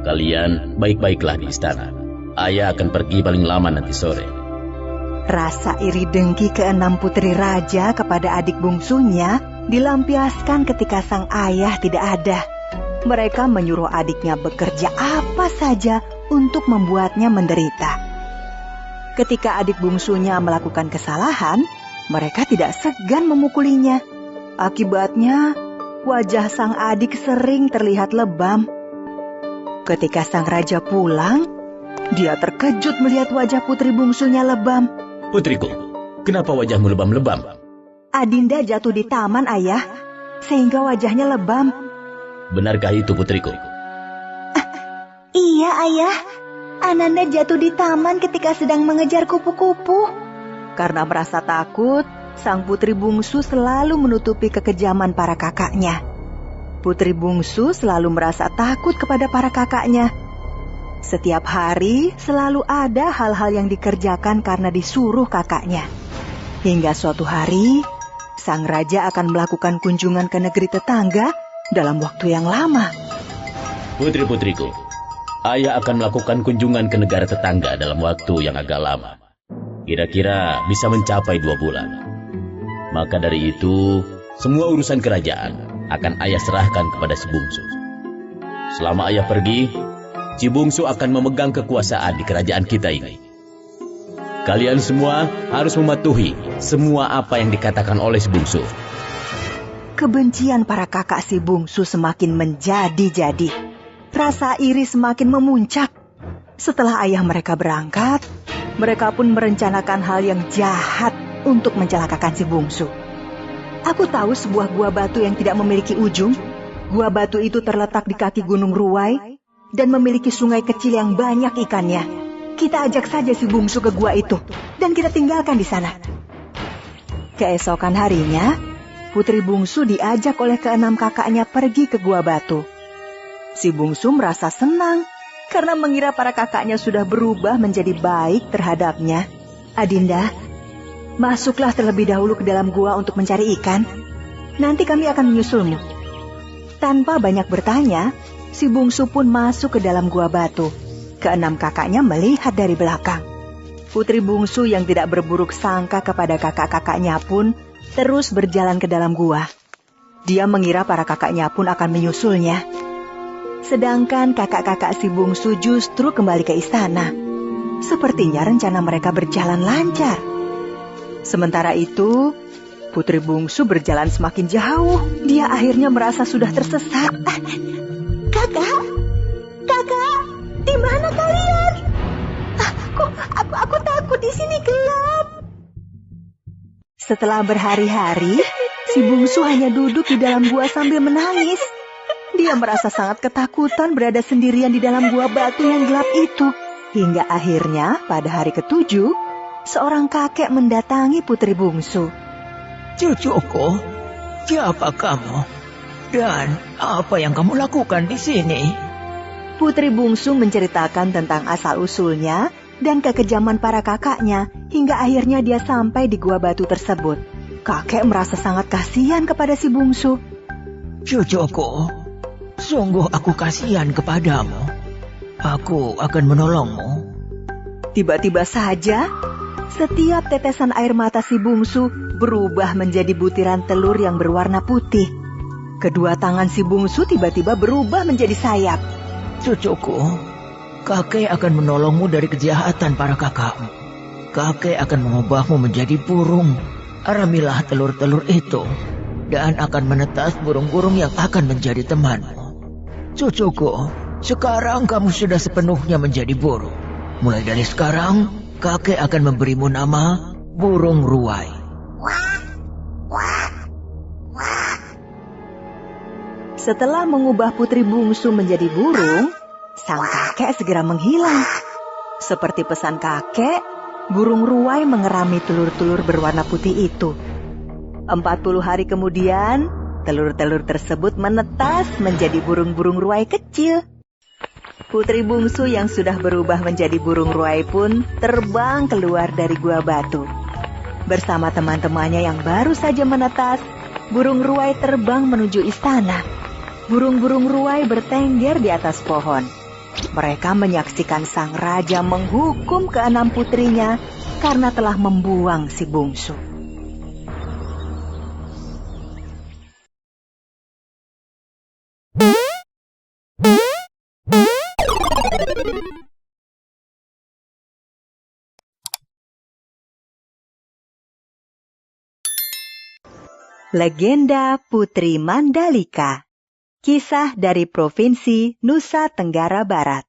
Kalian baik-baiklah di istana. Ayah akan pergi paling lama nanti sore. Rasa iri dengki ke-6 putri raja kepada adik bungsunya dilampiaskan ketika sang ayah tidak ada. Mereka menyuruh adiknya bekerja apa saja untuk membuatnya menderita. Ketika adik bungsunya melakukan kesalahan, mereka tidak segan memukulinya. Akibatnya, wajah sang adik sering terlihat lebam. Ketika sang raja pulang, Dia terkejut melihat wajah putri bungsunya lebam. Putriku, kenapa wajahmu lebam-lebam? Adinda jatuh di taman, Ayah, sehingga wajahnya lebam. Benarkah itu, putriku? Iya, Ayah. Ananda jatuh di taman ketika sedang mengejar kupu-kupu. Karena merasa takut, sang putri bungsu selalu menutupi kekejaman para kakaknya. Putri bungsu selalu merasa takut kepada para kakaknya. Setiap hari selalu ada hal-hal yang dikerjakan karena disuruh kakaknya. Hingga suatu hari, sang raja akan melakukan kunjungan ke negeri tetangga dalam waktu yang lama. Putri-putriku, ayah akan melakukan kunjungan ke negara tetangga dalam waktu yang agak lama. Kira-kira bisa mencapai 2 bulan. Maka dari itu, semua urusan kerajaan akan ayah serahkan kepada si bungsu. Selama ayah pergi, si bungsu akan memegang kekuasaan di kerajaan kita ini. Kalian semua harus mematuhi semua apa yang dikatakan oleh si bungsu. Kebencian para kakak si bungsu semakin menjadi-jadi. Rasa iri semakin memuncak. Setelah ayah mereka berangkat, mereka pun merencanakan hal yang jahat untuk mencelakakan si bungsu. Aku tahu sebuah gua batu yang tidak memiliki ujung. Gua batu itu terletak di kaki Gunung Ruwai dan memiliki sungai kecil yang banyak ikannya. Kita ajak saja si bungsu ke gua itu dan kita tinggalkan di sana. Keesokan harinya, putri bungsu diajak oleh keenam kakaknya pergi ke gua batu. Si bungsu merasa senang karena mengira para kakaknya sudah berubah menjadi baik terhadapnya. Adinda, masuklah terlebih dahulu ke dalam gua untuk mencari ikan. Nanti kami akan menyusulmu. Tanpa banyak bertanya, si bungsu pun masuk ke dalam gua batu. Keenam kakaknya melihat dari belakang. Putri bungsu yang tidak berburuk sangka kepada kakak-kakaknya pun terus berjalan ke dalam gua. Dia mengira para kakaknya pun akan menyusulnya. Sedangkan kakak-kakak si bungsu justru kembali ke istana. Sepertinya rencana mereka berjalan lancar. Sementara itu, putri bungsu berjalan semakin jauh. Dia akhirnya merasa sudah tersesat. Kakak, di mana kalian? Aku takut di sini gelap. Setelah berhari-hari, si bungsu hanya duduk di dalam gua sambil menangis. Dia merasa sangat ketakutan berada sendirian di dalam gua batu yang gelap itu. Hingga akhirnya pada hari ke-7, seorang kakek mendatangi putri bungsu. Cucuku, siapa kamu? Dan apa yang kamu lakukan di sini? Putri bungsu menceritakan tentang asal-usulnya dan kekejaman para kakaknya hingga akhirnya dia sampai di gua batu tersebut. Kakek merasa sangat kasihan kepada si bungsu. Cucuku, sungguh aku kasihan kepadamu. Aku akan menolongmu. Tiba-tiba saja, setiap tetesan air mata si bungsu berubah menjadi butiran telur yang berwarna putih. Kedua tangan si bungsu tiba-tiba berubah menjadi sayap. Cucuku, kakek akan menolongmu dari kejahatan para kakakmu. Kakek akan mengubahmu menjadi burung. Aramilah telur-telur itu dan akan menetas burung-burung yang akan menjadi temanmu. Cucuku, sekarang kamu sudah sepenuhnya menjadi burung. Mulai dari sekarang, kakek akan memberimu nama Burung Ruwai. Setelah mengubah putri bungsu menjadi burung, sang kakek segera menghilang. Seperti pesan kakek, burung ruwai mengerami telur-telur berwarna putih itu. 40 hari kemudian, telur-telur tersebut menetas menjadi burung-burung ruwai kecil. Putri bungsu yang sudah berubah menjadi burung ruwai pun terbang keluar dari gua batu. Bersama teman-temannya yang baru saja menetas, burung ruwai terbang menuju istana. Burung-burung ruwai bertengger di atas pohon. Mereka menyaksikan sang raja menghukum keenam putrinya karena telah membuang si bungsu. Legenda Putri Mandalika. Kisah dari Provinsi Nusa Tenggara Barat.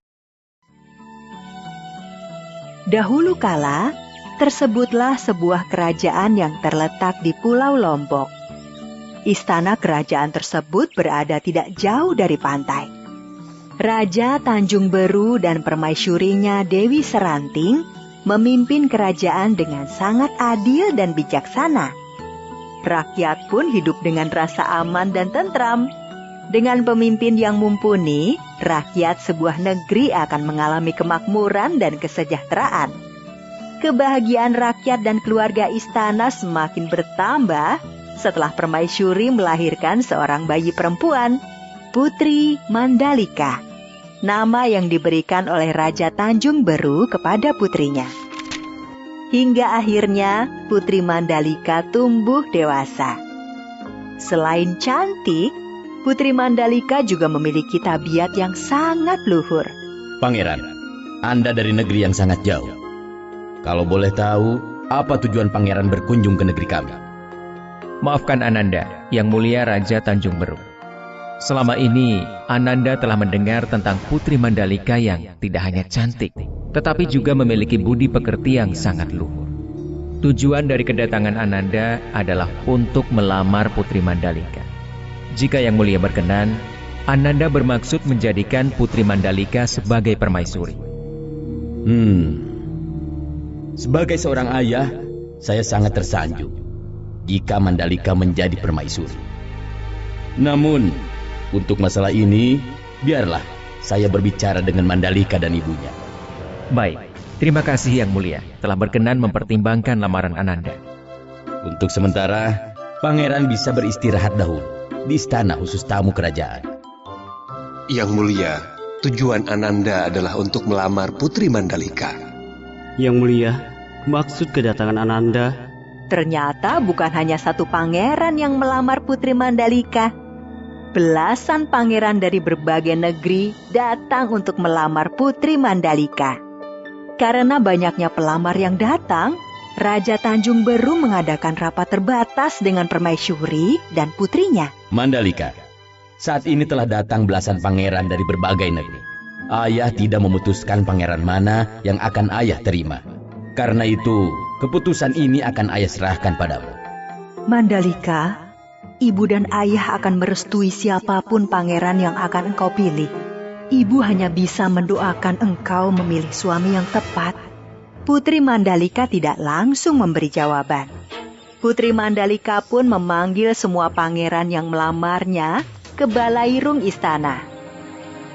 Dahulu kala, tersebutlah sebuah kerajaan yang terletak di Pulau Lombok. Istana kerajaan tersebut berada tidak jauh dari pantai. Raja Tanjung Beru dan permaisurinya Dewi Seranting memimpin kerajaan dengan sangat adil dan bijaksana. Rakyat pun hidup dengan rasa aman dan tentram. Dengan pemimpin yang mumpuni, rakyat sebuah negeri akan mengalami kemakmuran dan kesejahteraan. Kebahagiaan rakyat dan keluarga istana semakin bertambah setelah permaisuri melahirkan seorang bayi perempuan, Putri Mandalika, nama yang diberikan oleh Raja Tanjung Beru kepada putrinya. Hingga akhirnya Putri Mandalika tumbuh dewasa. Selain cantik, Putri Mandalika juga memiliki tabiat yang sangat luhur. Pangeran, Anda dari negeri yang sangat jauh. Kalau boleh tahu, apa tujuan pangeran berkunjung ke negeri kami? Maafkan Ananda, Yang Mulia Raja Tanjung Beru. Selama ini, Ananda telah mendengar tentang Putri Mandalika yang tidak hanya cantik, tetapi juga memiliki budi pekerti yang sangat luhur. Tujuan dari kedatangan Ananda adalah untuk melamar Putri Mandalika. Jika Yang Mulia berkenan, Ananda bermaksud menjadikan Putri Mandalika sebagai permaisuri. Sebagai seorang ayah, saya sangat tersanjung jika Mandalika menjadi permaisuri. Namun, untuk masalah ini, biarlah saya berbicara dengan Mandalika dan ibunya. Baik, terima kasih Yang Mulia telah berkenan mempertimbangkan lamaran Ananda. Untuk sementara, pangeran bisa beristirahat dahulu di istana khusus tamu kerajaan. Yang Mulia, tujuan Ananda adalah untuk melamar Putri Mandalika. Yang Mulia, maksud kedatangan Ananda, ternyata bukan hanya satu pangeran yang melamar Putri Mandalika. Belasan pangeran dari berbagai negeri datang untuk melamar Putri Mandalika. Karena banyaknya pelamar yang datang, Raja Tanjung Beru mengadakan rapat terbatas dengan permaisuri dan putrinya. Mandalika, saat ini telah datang belasan pangeran dari berbagai negeri. Ayah tidak memutuskan pangeran mana yang akan ayah terima. Karena itu, keputusan ini akan ayah serahkan padamu. Mandalika, ibu dan ayah akan merestui siapapun pangeran yang akan engkau pilih. Ibu hanya bisa mendoakan engkau memilih suami yang tepat. Putri Mandalika tidak langsung memberi jawaban. Putri Mandalika pun memanggil semua pangeran yang melamarnya ke balairung istana.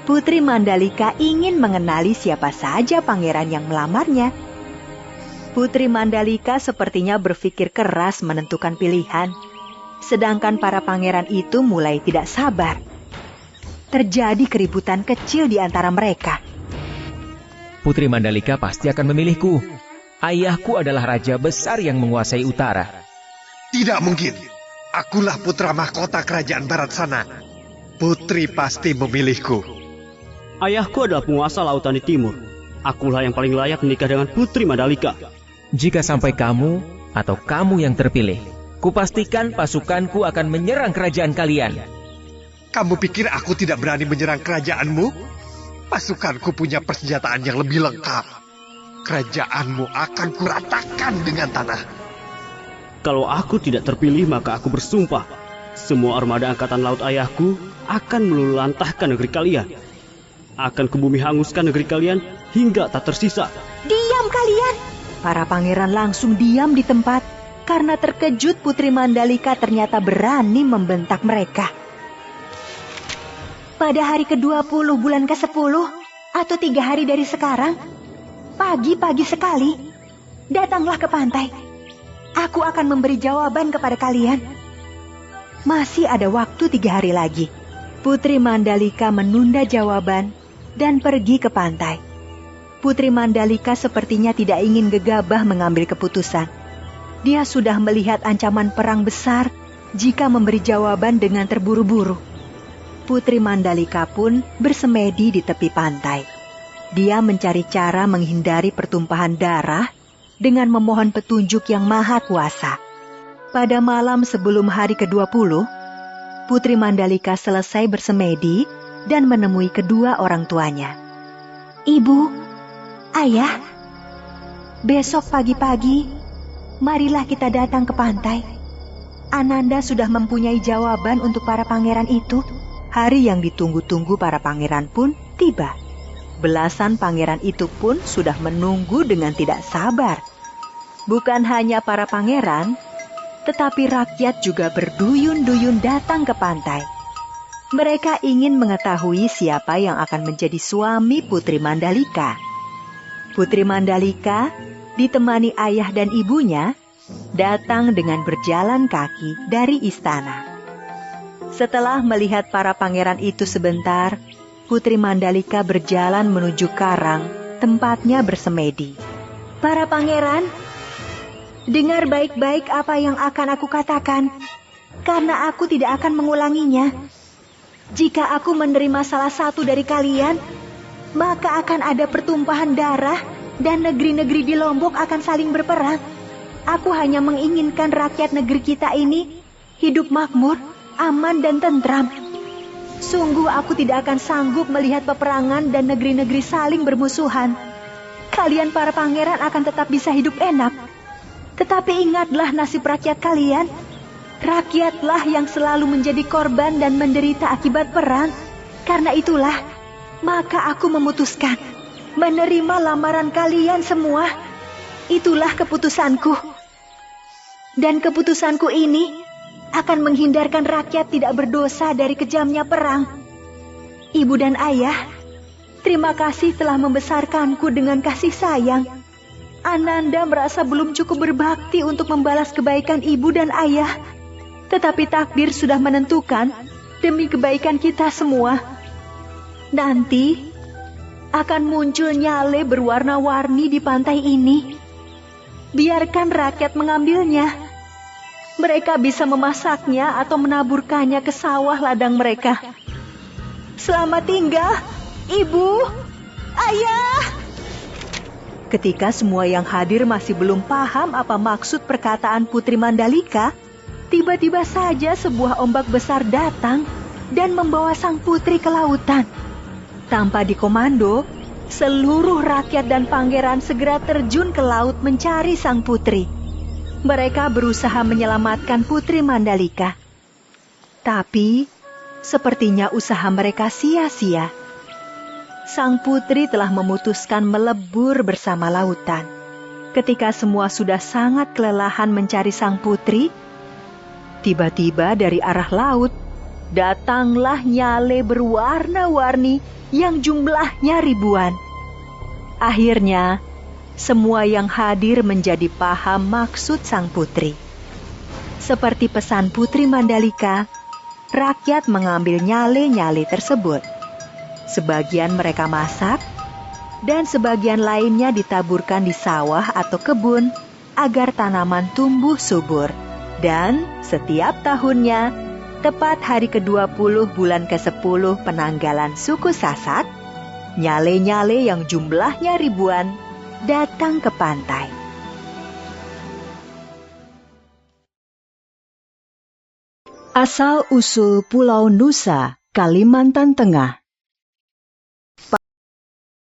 Putri Mandalika ingin mengenali siapa saja pangeran yang melamarnya. Putri Mandalika sepertinya berpikir keras menentukan pilihan, sedangkan para pangeran itu mulai tidak sabar. Terjadi keributan kecil di antara mereka. Putri Mandalika pasti akan memilihku. Ayahku adalah raja besar yang menguasai utara. Tidak mungkin. Akulah putra mahkota kerajaan barat sana. Putri pasti memilihku. Ayahku adalah penguasa lautan di timur. Akulah yang paling layak menikah dengan Putri Mandalika. Jika sampai kamu atau kamu yang terpilih, kupastikan pasukanku akan menyerang kerajaan kalian. Kamu pikir aku tidak berani menyerang kerajaanmu? Pasukanku punya persenjataan yang lebih lengkap. Kerajaanmu akan kuratakan dengan tanah. Kalau aku tidak terpilih, maka aku bersumpah semua armada angkatan laut ayahku akan meluluhlantahkan negeri kalian. Akan kubumi hanguskan negeri kalian hingga tak tersisa. Diam kalian! Para pangeran langsung diam di tempat karena terkejut Putri Mandalika ternyata berani membentak mereka. Pada hari ke-20 bulan ke-10 atau 3 hari dari sekarang, pagi-pagi sekali, datanglah ke pantai. Aku akan memberi jawaban kepada kalian. Masih ada waktu 3 hari lagi. Putri Mandalika menunda jawaban dan pergi ke pantai. Putri Mandalika sepertinya tidak ingin gegabah mengambil keputusan. Dia sudah melihat ancaman perang besar jika memberi jawaban dengan terburu-buru. Putri Mandalika pun bersemedi di tepi pantai. Dia mencari cara menghindari pertumpahan darah dengan memohon petunjuk yang maha kuasa. Pada malam sebelum hari ke-20, Putri Mandalika selesai bersemedi dan menemui kedua orang tuanya. Ibu, ayah, Besok pagi-pagi, marilah kita datang ke pantai. Ananda sudah mempunyai jawaban untuk para pangeran itu. Hari yang ditunggu-tunggu para pangeran pun tiba. Belasan pangeran itu pun sudah menunggu dengan tidak sabar. Bukan hanya para pangeran, tetapi rakyat juga berduyun-duyun datang ke pantai. Mereka ingin mengetahui siapa yang akan menjadi suami Putri Mandalika. Putri Mandalika ditemani ayah dan ibunya datang dengan berjalan kaki dari istana. Setelah melihat para pangeran itu sebentar, Putri Mandalika berjalan menuju karang tempatnya bersemedi. Para pangeran, dengar baik-baik apa yang akan aku katakan, karena aku tidak akan mengulanginya. Jika aku menerima salah satu dari kalian, maka akan ada pertumpahan darah dan negeri-negeri di Lombok akan saling berperang. Aku hanya menginginkan rakyat negeri kita ini hidup makmur, aman dan tentram. Sungguh aku tidak akan sanggup melihat peperangan dan negeri-negeri saling bermusuhan. Kalian para pangeran akan tetap bisa hidup enak. Tetapi ingatlah nasib rakyat kalian. Rakyatlah yang selalu menjadi korban dan menderita akibat perang. Karena itulah, maka aku memutuskan menerima lamaran kalian semua. Itulah keputusanku. Dan keputusanku ini akan menghindarkan rakyat tidak berdosa dari kejamnya perang. Ibu dan ayah, terima kasih telah membesarkanku dengan kasih sayang. Ananda merasa belum cukup berbakti untuk membalas kebaikan ibu dan ayah. Tetapi takdir sudah menentukan demi kebaikan kita semua. Nanti akan muncul nyale berwarna-warni di pantai ini. Biarkan rakyat mengambilnya. Mereka bisa memasaknya atau menaburkannya ke sawah ladang mereka. Selamat tinggal, Ibu, Ayah. Ketika semua yang hadir masih belum paham apa maksud perkataan Putri Mandalika, tiba-tiba saja sebuah ombak besar datang dan membawa sang putri ke lautan. Tanpa dikomando, seluruh rakyat dan pangeran segera terjun ke laut mencari sang putri. Mereka berusaha menyelamatkan Putri Mandalika. Tapi, sepertinya usaha mereka sia-sia. Sang putri telah memutuskan melebur bersama lautan. Ketika semua sudah sangat kelelahan mencari sang putri, tiba-tiba dari arah laut, datanglah nyale berwarna-warni yang jumlahnya ribuan. Akhirnya, semua yang hadir menjadi paham maksud sang putri. Seperti pesan Putri Mandalika, rakyat mengambil nyale-nyale tersebut. Sebagian mereka masak, dan sebagian lainnya ditaburkan di sawah atau kebun agar tanaman tumbuh subur. Dan setiap tahunnya, tepat hari ke-20 bulan ke-10 penanggalan suku Sasak, nyale-nyale yang jumlahnya ribuan datang ke pantai. Asal-usul Pulau Nusa, Kalimantan Tengah.